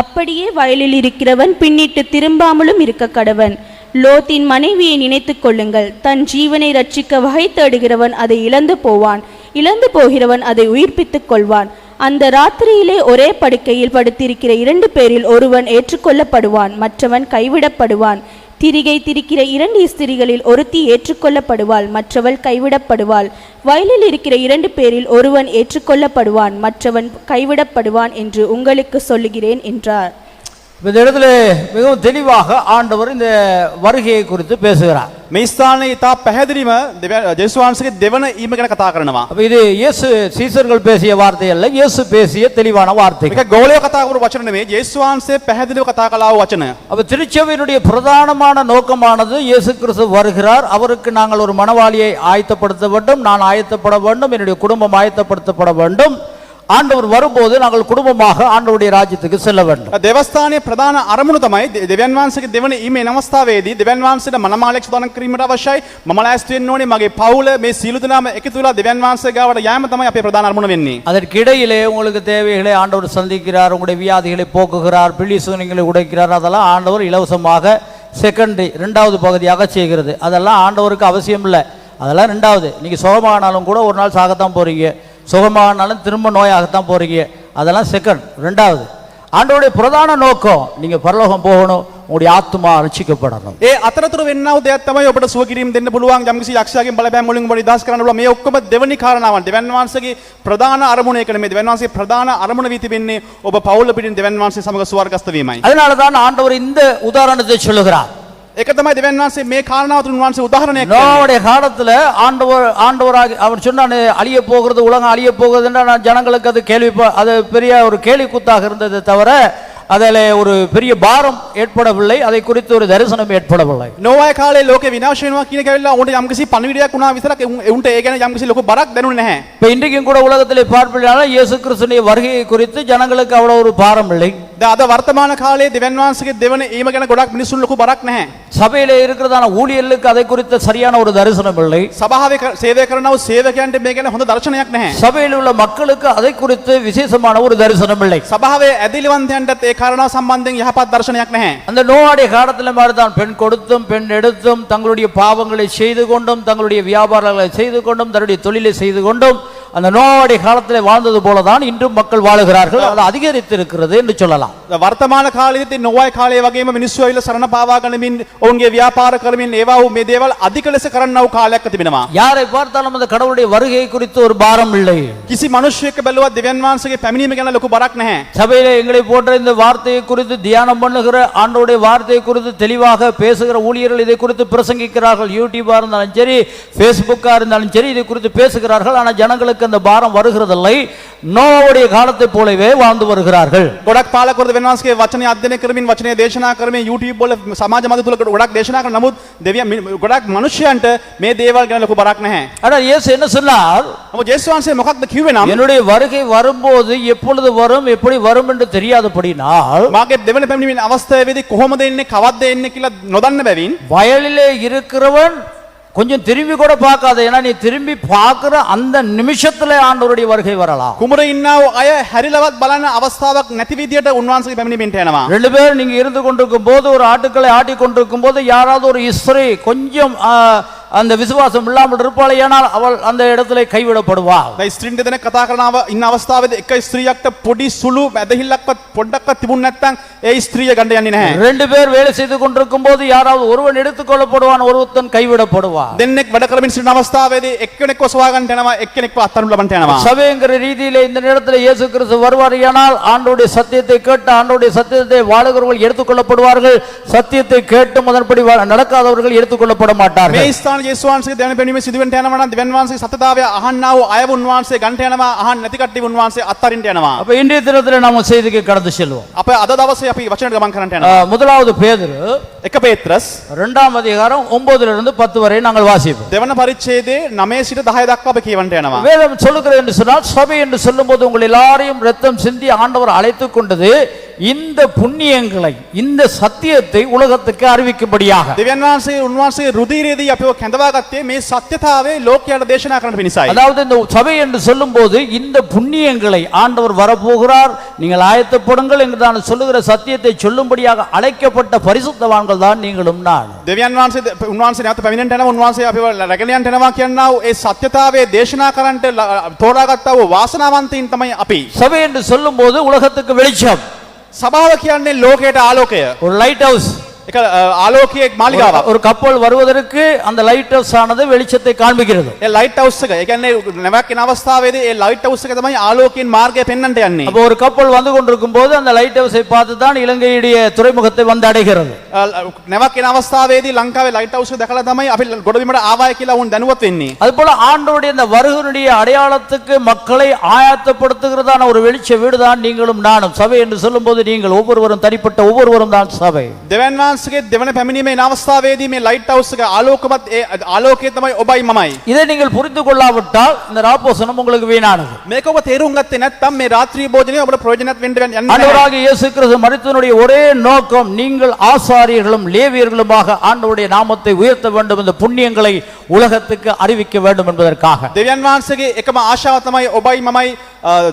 அப்படியே வயலில் இருக்கிறவன் பின்னிட்டு திரும்பாமலும் இருக்க கடவன். லோத்தின் மனைவியை நினைத்து கொள்ளுங்கள். தன் ஜீவனை ரட்சிக்க வகை தேடுகிறவன் அதை இழந்து போவான், இழந்து போகிறவன் அதை உயிர்ப்பித்துக் கொள்வான். அந்த ராத்திரியிலே ஒரே படுக்கையில் படுத்திருக்கிற 2 பேரில் ஒருவன் ஏற்றுக்கொள்ளப்படுவான், மற்றவன் கைவிடப்படுவான். திரிகை திரிக்கிற 2 ஸ்திரிகளில் ஒருத்தி ஏற்றுக்கொள்ளப்படுவாள், மற்றவள் கைவிடப்படுவாள். வயலில் இருக்கிற 2 பேரில் ஒருவன் ஏற்றுக்கொள்ளப்படுவான், மற்றவன் கைவிடப்படுவான் என்று உங்களுக்கு சொல்லுகிறேன் என்றார். இந்த இடத்துல மிகவும் தெளிவாக ஆண்டவர் இந்த வருகையை குறித்து பேசுகிறார். මේ ස්ථානයේ ඉතා පැහැදිලිව ජේසුස් වහන්සේගේ දෙවන ඊම ගැන කතා කරනවා. அப்ப இது இயேசு சீசர்கள் பேசிய வார்த்தை அல்ல, இயேசு பேசிய தெளிவான வார்த்தை. මේක ගෝලියෝ කතා කරපු වචන නෙමෙයි, ජේසුස් වහන්සේ පැහැදිලිව කතා කළා වූ වචන. அப்ப திருச்சபையினுடைய பிரதானமான நோக்கமானது இயேசு கிறிஸ்து வருகிறார், அவருக்கு நாங்கள் ஒரு மணவாளியை ஆயத்தப்படுத்த வேண்டும், நான் ஆயத்தப்பட வேண்டும், என்னுடைய குடும்பம் ஆயத்தப்படுத்தப்பட வேண்டும். ஆண்டவர் வரும்போது நாங்கள் குடும்பமாக ஆண்டவருடைய ராஜ்யத்துக்கு செல்ல வேண்டும். දේවස්ථානයේ ප්‍රධාන අරමුණ තමයි දෙවියන් වහන්සේගේ දෙවන ඊමේ අවස්ථාවේදී දෙවියන් වහන්සේට මනමාලයක් සූදානම් කිරීමට අවශ්‍යයි. මම ලෑස්ති වෙන්න ඕනේ, මගේ පවුල මේ සීල දෙනාම එකතු වෙලා දෙවියන් වහන්සේ ගාවට යෑම තමයි අපේ ප්‍රධාන අරමුණ වෙන්නේ. அதற்கிடையிலே உங்களுக்கு தேவைகளை ஆண்டவர் சந்திக்கிறார், உங்களுடைய வியாதிகளை போக்குகிறார், பில்லி சூனியங்களை உடைக்கிறார். அதெல்லாம் ஆண்டவர் இலவசமாக செகண்டரி 2வது பகுதியாக செய்கிறது. அதெல்லாம் ஆண்டவருக்கு அவசியம் இல்லை, அதெல்லாம் 2வது. நீங்கள் சுகமானாலும் கூட ஒரு நாள் சாகத்தான் போறீங்க, சுகமானாலும் திரும்ப நோயாகத்தான் போறீங்க, அதெல்லாம் செகண்ட் 2வது. ஆண்டவருடைய பிரதான நோக்கம் நீங்க பரலோகம் போகணும், உங்களுடைய ஆத்மா ரட்சிக்கப்படணும். ඒ අතරතුර වෙන්නා වූ දෙයක් තමයි ඔබට සුව කිරීම දෙන්න පුළුවන් යම්කිසි යක්ෂයාගෙන් බලපෑම් වලින් ඔබ නිදහස් කරන්න පුළුවන්. මේ ඔක්කොම දෙවනි කාරණාවන්. දෙවියන් වහන්සේගේ ප්‍රධාන අරමුණ ඒක නෙමෙයි. දෙවියන් වහන්සේ ප්‍රධාන අරමුණ වී තිබෙන්නේ ඔබ පවුල පිටින් දෙවියන් වහන්සේ සමග ස්වර්ගස්ත වීමයි. அதனால தான் ஆண்டவர் இந்த உதாரணத்தை சொல்லுகிறார். ඒක තමයි දෙවියන් වහන්සේ මේ කාරණාව තුන් වහන්සේ උදාහරණයක් දෙන්නේ. நோவாவுடைய காலத்துல ஆண்டவராக அவர் சொன்னானே அழிய போகிறது, உலகம் அழிய போகிறது என்ற ஜனங்களுக்கு அது அது பெரிய ஒரு கேலி கூத்தாக இருந்தது தவிர அதில் ஒரு பெரிய பாரம் ஏற்படவில்லை, அதை குறித்து ஒரு தரிசனம் ஏற்படவில்லை. නෝවාගේ කාලේ ලෝකේ විනාශ වෙනවා කියන එක ඇවිල්ලා උන්ට යම්කිසි පණිවිඩයක් වුණා විතරක් උන්ට ඒ ගැන යම්කිසි ලොකු බරක් දැනුනේ නැහැ. இப்போ இன்றைக்கும் கூட உலகத்திலே பார்ப்பதால் இயேசு கிறிஸ்துவின் வருகையை குறித்து ஜனங்களுக்கு அவ்வளவு ஒரு பாரம் இல்லை. දැන් අද වර්තමාන කාලේ දෙවියන් වහන්සේගේ දෙවන ඊම ගැන ගොඩක් මිනිස්සුන් ලොකු බරක් නැහැ. சபையிலே இருக்கிறதான ஊழியர்களுக்கு அதை குறித்த சரியான ஒரு தரிசனம் இல்லை. සභාවේ සේවය කරන වූ සේවකයන්ට මේ ගැන හොඳ දර්ශනයක් නැහැ. சபையில் உள்ள மக்களுக்கு அதை குறித்து விசேஷமான ஒரு தரிசனம் இல்லை. සභාවේ ඇදිලිවන්තයන්ටත් ඒ කාරණාව සම්බන්ධයෙන් යහපත් දර්ශනයක් නැහැ. அந்த நோவாவுடைய காலத்துல மாதிரிதான் பெண் கொடுத்தும் பெண் எடுத்தும் தங்களுடைய பாவங்களை செய்து கொண்டும் தங்களுடைய வியாபாரங்களை செய்து கொண்டும் தன்னுடைய தொழிலை செய்து கொண்டும் அந்த நோவாவுடைய காலத்தில் வாழ்ந்தது போலதான் இன்றும் மக்கள் வாழுகிறார்கள். அது அதிகரித்து இருக்கிறது என்று சொல்லலாம். වර්තමාන කාලයේදී නෝවාගේ කාලය වගේම මිනිස්සු ඇවිල්ලා සරණ පාවා ගනිමින් ඔවුන්ගේ ව්‍යාපාර කරමින් ඒවා මේ දේවල් අධික ලෙස කරන්නා වූ කාලයක් තිබෙනවා. யாரை பார்த்தாலும் அந்த கடவுளுடைய வருகை குறித்து ஒரு பாரம் இல்லை. කිසි මිනිසෙක් බැලුවත් දෙවියන් වහන්සේගේ පැමිණීම ගැන ලොකු බරක් නැහැ. சபையிலே எங்களை போன்ற இந்த வார்த்தையை குறித்து தியானம் பண்ணுகிற ஆண்டவருடைய வார்த்தையை குறித்து தெளிவாக பேசுகிற ஊழியர்கள் இதை குறித்து பிரசங்கிக்கிறார்கள். யூடியூபா இருந்தாலும் சரி, ஃபேஸ்புக்கா இருந்தாலும் சரி, இதை குறித்து பேசுகிறார்கள். ஆனால் ஜனங்களுக்கு அந்த பாரம் வருகிறதில்லை. நோவாவுடைய காலத்தை போலவே வாழ்ந்து வருகிறார்கள். ගොඩක් පාලකවරු දෙවියන් වහන්සේගේ වචනය අධ්‍යයනය කරමින් වචනය දේශනා කරමින් YouTube වල සමාජ මාධ්‍ය තුල ගොඩක් දේශනා කරන නමුත් දෙවියන් ගොඩක් මිනිසයන්ට මේ දේවල් ගැන ලොකු බරක් නැහැ. ஆனால் இயேசு என்ன சொன்னார்? නමුත් ජේසුස් වහන්සේ මොකක්ද කිව්වේ නම් என்னுடைய வருகை வரும்போது எப்பொழுது வரும் எப்படி வரும் என்று தெரியாதபடினால் මාගේ දෙවන පැමිණීමේ අවස්ථාවේදී කොහොමද එන්නේ කවද්ද එන්නේ කියලා නොදන්න බැවින් வயலிலே இருக்கிறவன் கொஞ்சம் திரும்பி கூட பார்க்காத, ஏன்னா நீ திரும்பி பார்க்கிற அந்த நிமிஷத்துல ஆண்டவருடைய வருகை வரலாம். කුමර ඉන්නා වූ අය හැරිලවත් බලන අවස්ථාවක් නැති විදියට උන්වහන්සේගේ පැමිණීමෙන්ට යනවා. 2 பேர் நீங்க இருந்து கொண்டிருக்கும் போது, ஒரு ஆட்டுக்களை ஆட்டி கொண்டிருக்கும் போது யாராவது ஒரு இஸ்ரே கொஞ்சம் அந்த விசுவாசம் இல்லாமல் இருப்பாளேயானால் அவள் அந்த இடத்துல கைவிடப்படுவாள். දැන් ස්ත්‍රීන් දෙදෙනෙක් කතා කරනව ඉන්න අවස්ථාවේදී එක ස්ත්‍රියක්ට පොඩි සුළු මැදහිල්ලක්වත් පොඩ්ඩක්වත් තිබුණ නැත්නම් ඒ ස්ත්‍රිය ගන්න යන්නේ නැහැ. ரெண்டு பேர் வேலை செய்து கொண்டிருக்கும் போது யாராவது ஒருவன் எடுத்துக்கொள்ளப்படுவான், ஒருவன் கைவிடப்படுவான். දෙන්නෙක් වැඩ කරමින් සිටින අවස්ථාවේදී එක්කෙනෙක්ව සොයා ගන්න යනවා, එක්කෙනෙක්ව අත්අඩංගුවට ලබන්න යනවා. சபைங்கிற ரீதியிலே இந்த நேரத்தில் இயேசு கிறிஸ்து வருவாரையானால் ஆண்டவருடைய சத்தியத்தை கேட்டு ஆண்டவருடைய சத்தியத்தை வாழுகிறவர்கள் எடுத்துக்கொள்ளப்படுவார்கள். சத்தியத்தை கேட்டும் அதன்படி நடக்காதவர்கள் எடுத்துக்கொள்ளப்பட මේ மாட்டார்கள். ස්ථාන යේසුස් වහන්සේගේ දෙවන පෙනීමේ සිදුවෙන්න යනවා නම් දෙවන් වහන්සේ සත්‍යතාවය අහන්නා වූ අයව උන්වහන්සේ ගන්නට යනවා, අහන්න නැති කට්ටිය උන්වහන්සේ අත්හරින්න යනවා. அப்ப இன்றைய தினத்தில் நாம செய்திக்கு கடந்து செல்வோம். අප අද දවසේ අපි වචනයට ගමන් කරන්නට යනවා. முதலாவது பேதுரு එක පේත්‍රස් 2ஆம் அதிகாரம் 9 இருந்து 10 வரை நாங்கள் வாசிப்போம். දෙවන පරිච්ඡේදයේ 9 සිට 10 දක්වා අපි කියවන්නට යනවා. வேதம் சொல்லுகிறது என்று சொன்னால் சபை என்று சொல்லும்போது உங்கள் எல்லாரையும் ரத்தம் சிந்தி ஆண்டவர் அழைத்துக் கொண்டது இந்த புண்ணியங்களை இந்த சத்தியத்தை உலகத்துக்கு அறிவிக்கும்படியாக. දෙවියන් වහන්සේ උන්වහන්සේ රුධිරයේදී අපිව කැඳවා ගත්තේ මේ සත්‍යතාවය ලෝකයට දේශනා කරන්න පිණිසයි. அதாவது இந்த சபை என்று சொல்லும்போது இந்த புண்ணியங்களை ஆண்டவர் வரப்போகிறார், நீங்கள் ஆயத்தப்படுங்கள் என்று நான் சொல்லுகிற சத்தியத்தை சொல்லும்படியாக அழைக்கப்பட்ட பரிசுத்தவான்கள் தான் நீங்களும் நான். දෙවියන් වහන්සේ උන්වහන්සේ නැවත පැමිණෙන්න යනවා, උන්වහන්සේ අපිව රැගෙන යන්න යනවා කියනවා. ඒ සත්‍යතාවයේ දේශනා කරන්නට තෝරාගත්තා වූ වාසනාවන්තයින් තමයි අපි. சபை என்று சொல்லும்போது உலகத்துக்கு வெளிச்சம், සභාව කියන්නේ ලෝකයට ආලෝකය. ஒரு லைட் ஹவுஸ். ඒක ආලෝකයේ මාලිගාවක්. ஒரு கப்பல் வருவதற்கு அந்த லைட் ஹவுஸ் ஆனது வெளிச்சத்தை காண்பிக்கிறது. ඒ ලයිට් හවුස් එක, ඒ කියන්නේ නැවක් වෙන අවස්ථාවේදී ඒ ලයිට් හවුස් එක තමයි ආලෝකයෙන් මාර්ගය පෙන්වන්නට යන්නේ. அப்போ ஒரு கப்பல் வந்து கொண்டிருக்கும் போது அந்த லைட் ஹவுஸை பார்த்து தான் இலங்கையுடைய துறைமுகத்தை வந்து அடைகிறது. නැවක් වෙන අවස්ථාවේදී ලංකාවේ ලයිට් හවුස් එක දැකලා තමයි අපි ගොඩබිමට ආවයි කියලා උන් දැනුවත් වෙන්නේ. அதுபோல ஆண்டவருடைய இந்த வருகையினுடைய அடையாளத்துக்கு மக்களை ஆயத்தப்படுத்துகிறதான ஒரு வெளிச்ச வீடு தான் நீங்களும் நானும். சபை என்று சொல்லும்போது நீங்கள் ஒவ்வொருவரும் தனிப்பட்ட ஒவ்வொருவரும் தான் சபை. දෙවන් වහන්සේගේ දෙවන පැමිණීමේ අවස්ථාවේදී මේ ලයිට් හවුස් එක ආලෝකමත් ඒ ආලෝකය තමයි ඔබයි මමයි. இதை நீங்கள் புரிந்து கொள்ளாவிட்டால் இந்த ராப்போசனம் உங்களுக்கு வீணானது. මේක ඔබ තේරුම් ගත්තේ නැත්නම් මේ රාත්‍රී භෝජනය ඔබට ප්‍රයෝජනවත් වෙන්න යන්නේ නැහැ. ஆண்டவராகிய இயேசு கிறிஸ்து மரித்ததனுடைய ஒரே நோக்கம் நீங்கள் ஆசாரியர்களும் லேவியர்களுமாக ஆண்டவருடைய நாமத்தை உயர்த்த வேண்டும், இந்த புண்ணியங்களை உலகத்துக்கு அறிவிக்க வேண்டும் என்பதற்காக. දෙවියන් වහන්සේගේ එකම ආශාව තමයි ඔබයි මමයි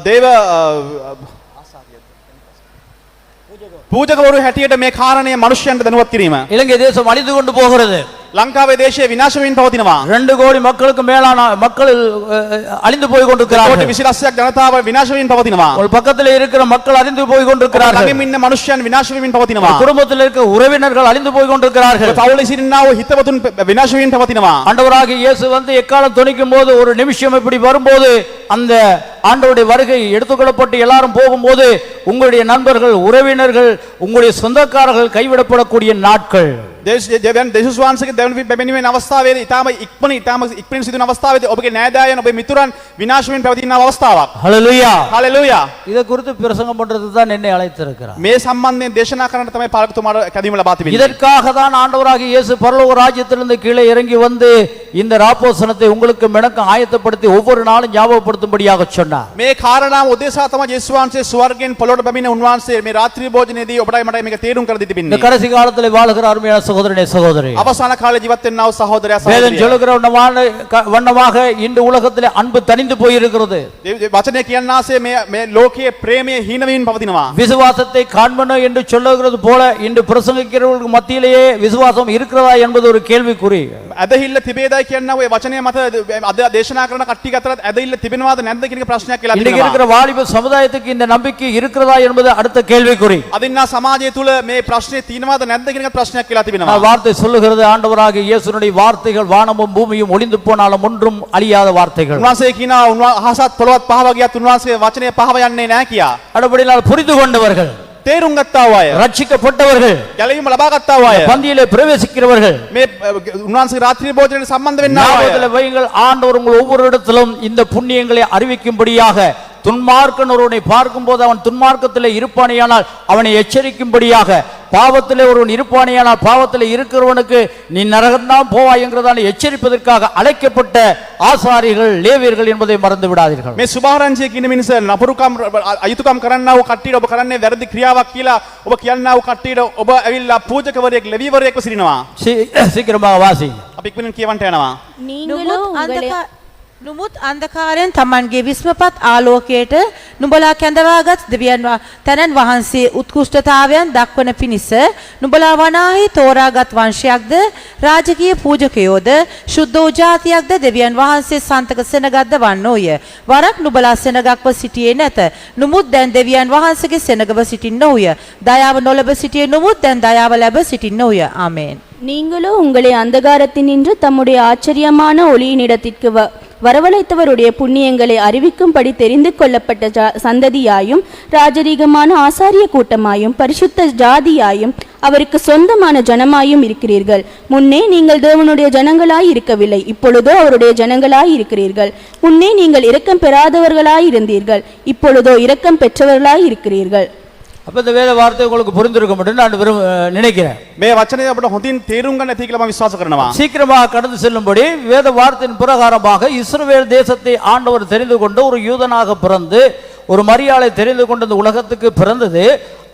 දේව පූජකවරු හැටියට මේ කාරණය මනුෂ්‍යයන්ට දැනුවත් කිරීම. இலங்கை தேசம் அழிந்து கொண்டு போகிறது. ලංකාවේ දේශය විනාශ වෙමින් පවතිනවා. 2 கோடி மக்களுக்கு மேலான மக்கள் அழிந்து போய் කෝටි கொண்டிருக்கிறார்கள். 20 ලක්ෂයක් ජනතාව විනාශ වෙමින් පවතිනවා. உங்கள் பக்கத்தில் இருக்கிற மக்கள் அழிந்து போய் கொண்டிருக்கிறார்கள். ළඟින් ඉන්න මනුෂ්‍යයන් විනාශ වෙමින් පවතිනවා. குடும்பத்தில் இருக்கிற உறவினர்கள் அழிந்து போய் கொண்டிருக்கிறார்கள். පවුලේ සිටිනා වූ හිතවතුන් විනාශ වෙමින් පවතිනවා. ஆண்டவராகிய இயேசு வந்து எக்காலம் துணிக்கும் போது ஒரு நிமிஷம் இப்படி வரும்போது அந்த ஆண்டவருடைய வருகை எடுத்துக்கொள்ளப்பட்டு எல்லாரும் போகும்போது உங்களுடைய நண்பர்கள் உறவினர்கள் உங்களுடைய சொந்தக்காரர்கள் கைவிடப்படக்கூடிய நாட்கள். දෙවියන් වහන්සේගේ දෙවන පැමිණීමේ අවස්ථාවේදී ඊටම ඉක්මනින් සිදුවන අවස්ථාවේදී ඔබගේ නෑදෑයන් ඔබේ මිතුරන් විනාශ වෙමින් පවතින අවස්ථාවක්. ஹல்லேலூயா. හalleluya. இதை குறித்து பிரசங்கம் பண்றது தான் என்னை அழைத்திருக்கிறார். මේ සම්බන්ධයෙන් දේශනා කරන්නට තමයි පාලකතුමාට කැදීම ලබා තිබෙන්නේ. இதற்காக தான் ஆண்டவராகிய இயேசு பரலோக ராஜ்யத்திலிருந்து கீழே இறங்கி வந்து இந்த ராப்போசனத்தை உங்களுக்கு எனக்கும் ஆயத்தப்படுத்தி ஒவ்வொரு நாளும் ஞாபகப்படுத்தும்படியாக சொன்னார். මේ කාරණාව උදෙසා තමයි යේසුස් වහන්සේ ස්වර්ගයෙන් පොළොවට පැමිණ උන්වහන්සේ මේ රාත්‍රී භෝජනයේදී ඔබටයි මටයි මේක තේරුම් කර දී இந்த තිබෙන්නේ. கடைசி காலத்தில் வாழுகிற அருமையான சகோதரனே சகோதரி, අවසාන කාලේ ජීවත් වෙනා වූ සහෝදරයා வேதம் සහෝදරිය. சொல்லுகிற வண்ணமாக இந்த உலகத்திலே அன்பு தணிந்து போயிருக்கிறது. වචනය කියන්නාසේ මේ ලෝකයේ ප්‍රේමය හීන වෙමින් පවතිනවා. விசுவாசத்தை காண்பன என்று சொல்லுகிறது போல இன்று பிரசங்கிக்கிறவர்களுக்கு மத்தியிலேயே விசுவாசம் இருக்கிறதா என்பது ஒரு கேள்விக்குறி. ඇදහිල්ල තිබේදයි කියනවා ඔය වචනය මත අද දේශනා කරන කට්ටිය අතර ඇදහිල්ල තිබෙනවද නැද්ද කියන ප්‍රශ්නයක් කියලා இன்றைக்கு තියෙනවා. இருக்கிற வாலிப சமுதாயத்துக்கு இந்த நம்பிக்கை இருக்கிறதா என்பது அடுத்த கேள்விக்குறி. අදින්නා සමාජය තුල මේ ප්‍රශ්නේ තියෙනවද නැද්ද කියන ප්‍රශ්නයක් කියලා තිබෙනවා. வார்த்தை சொல்லுகிறது ஆண்டவராகிய இயேசுனுடைய வார்த்தைகள் வானமும் பூமியும் ஒளிந்து போனாலும் ஒன்றும் அழியாத வார்த்தைகள். උන්වහන්සේ කියනවා අහසත් පොළොවත් පහව ගියත් උන්වහන්සේගේ වචනය පහව යන්නේ නැහැ කියා. அப்படினால் புரிந்து கொண்டவர்கள், තේරුම් ගත්තා වූ අය, ரட்சிக்கப்பட்டவர்கள், ගැලවීම ලබා ගත්තා වූ අය, பந்தியிலே பிரவேசிக்கிறவர்கள் මේ උන්වහන්සේගේ රාත්‍රී භෝජනයට සම්බන්ධ වෙන්න ආව අය. ஞாபகத்தில் வையுங்கள், ஆண்டவர் உங்கள் ஒவ்வொரு இடத்திலும் இந்த புண்ணியங்களை அறிவிக்கும்படியாக துன்மார்க்கன் ஒருவனை பார்க்கும் போது அவன் துன்மார்க்கத்திலே இருப்பானேயானால் அவனை எச்சரிக்கும்படியாக, பாவத்திலே ஒருவன் இருப்பானேயானால் பாவத்திலே இருக்கிறவனுக்கு நீ நரகம்தான் போவாய் என்கிறதான எச்சரிப்பதற்காக அழைக்கப்பட்ட ஆசாரிகள் லேவியர்கள் என்பதை மறந்து விடாதீர்கள். මේ සුභාරංචිය කියන මිනිස නපුරුකම් අයුතුකම් කරන්නා වූ කට්ටියට ඔබ කරන්නේ වැරදි ක්‍රියාවක් කියලා ඔබ කියන්නා වූ කට්ටියට ඔබ ඇවිල්ලා පූජකවරයෙක් ලෙවිවරයෙක්ව සිටිනවා. சீக்கிரமாக வாசிங்க. අපි ඉක්මනින් කියවන්ට යනවා. நீங்களும் உங்களை නුමුත් අන්ධකාරයෙන් තමන්ගේ විස්මපත් ආලෝකයට නුඹලා කැඳවාගත් තැනන් වහන්සේ උත්කෘෂ්ඨතාවයන් දක්වන පිණිස නුඹලා වනාහි තෝරාගත් වංශයක්ද රාජකීය පූජකයෝද ශුද්ධ වූ ජාතියක්ද දෙවියන් වහන්සේ සන්තක සෙනගක්ද වන්නෝය. වරක් නුඹලා සෙනගක්ව සිටියේ නැත. නුමුත් දැන් දෙවියන් වහන්සේගේ සෙනගව සිටින්නෝය. දයාව නොලැබ සිටියේ නුමුත් දැන් දයාව ලැබ සිටින්නෝය. ආමේන්. நீங்களோ உங்களை அந்தகாரத்தினின்று தம்முடைய ஆச்சரியமான ஒளியினிடத்திற்கு வரவழைத்தவருடைய புண்ணியங்களை அறிவிக்கும்படி தெரிந்து கொள்ளப்பட்ட சந்ததியாயும் ராஜரீகமான ஆசாரிய கூட்டமாயும் பரிசுத்த ஜாதியாயும் அவருக்கு சொந்தமான ஜனமாயும் இருக்கிறீர்கள். முன்னே நீங்கள் தேவனுடைய ஜனங்களாய் இருக்கவில்லை, இப்பொழுதோ அவருடைய ஜனங்களாய் இருக்கிறீர்கள். முன்னே நீங்கள் இரக்கம் பெறாதவர்களாய் இருந்தீர்கள், இப்பொழுதோ இரக்கம் பெற்றவர்களாய் இருக்கிறீர்கள். அப்ப இந்த வேத வார்த்தை உங்களுக்கு புரிந்திருக்கும் என்று நான் நினைக்கிறேன். මේ වචනේ අපිට හොඳින් තේරුම් ගන්න ඇති කියලා මම විශ්වාස කරනවා. சீக்கிரமாக கடந்து செல்லும்படி வேத வார்த்தையின் பிரகாரமாக இஸ்ரவேல் தேசத்தை ஆண்டவர் தெரிந்து கொண்டு ஒரு யூதனாக பிறந்து ஒரு மரியாதை தெரிந்து கொண்டு இந்த உலகத்துக்கு பிறந்தது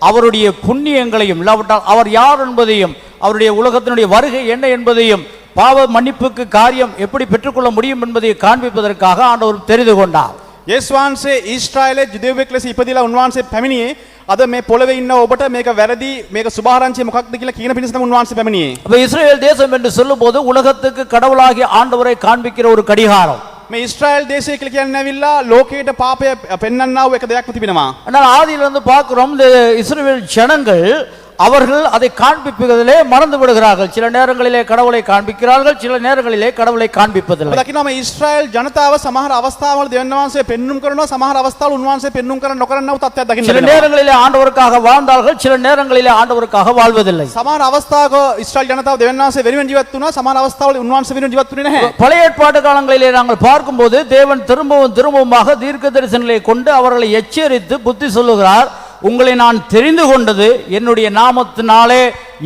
அவருடைய புண்ணியங்களையும் இல்லாவிட்டால் அவர் யார் என்பதையும் அவருடைய உலகத்தினுடைய வருகை என்ன என்பதையும் பாவ மன்னிப்புக்கு காரியம் எப்படி பெற்றுக்கொள்ள முடியும் என்பதை காண்பிப்பதற்காக ஆண்டவர் தெரிந்து கொண்டார். යේසුස් වහන්සේ ඊශ්‍රායලයේ ජුදෙව්වෙක් ලෙස ඉපදිලා උන්වහන්සේ පැමිණියේ අද මේ පොළවේ ඉන්න ඔබට මේක වැරදි මේක සුභාරංචිය මොකක්ද කියලා කියන පිණිස තමයි උන්වහන්සේ පැමිණියේ. அப்ப இஸ்ரவேல் தேசம் என்று சொல்லும்போது உலகத்துக்கு கடவுளாகிய ஆண்டவரை காண்பிக்கிற ஒரு கடிகாரம். මේ ඊශ්‍රායල් දේශය කියලා කියන්නේ ඇවිල්ලා ලෝකයට පාපය පෙන්වන්නා වූ එක දෙයක්ම තිබෙනවා. ஆனால் ஆதியிலிருந்து பார்க்கிறோம் இந்த இஸ்ரவேல் ஜனங்கள் அவர்கள் அதை காண்பிப்பதிலே மறந்து விடுகிறார்கள். சில நேரங்களிலே கடவுளை காண்பிக்கிறார்கள், சில நேரங்களிலே கடவுளை காண்பிப்பதில்லை. දකින්න මේ ඊශ්‍රායල් ජනතාව සමහර අවස්ථාවල දෙවියන් වහන්සේ පෙන්눔 කරනවා, සමහර අවස්ථාවල උන්වහන්සේ පෙන්눔 කරන නොකරන වූ තත්ත්වයක් දකින්න சில ලැබෙනවා. நேரங்களிலே ஆண்டவருக்காக வாழ்ந்தார்கள், சில நேரங்களிலே ஆண்டவருக்காக வாழ்வதில்லை. සමහර අවස්ථාවක ඊශ්‍රායල් ජනතාව දෙවියන් වහන්සේ වෙනුවෙන් ජීවත් වුණා, සමහර අවස්ථාවල උන්වහන්සේ වෙනුවෙන් ජීවත් වුණේ නැහැ. பழைய ஏற்பாட்டு காலங்களிலே நாங்கள் பார்க்கும்போது தேவன் திரும்பவுமாக தீர்க்க தரிசனங்களை கொண்டு அவர்களை எச்சரித்து புத்தி சொல்லுகிறார். உங்களை நான் தெரிந்து கொண்டது என்னுடைய நாமத்தினாலே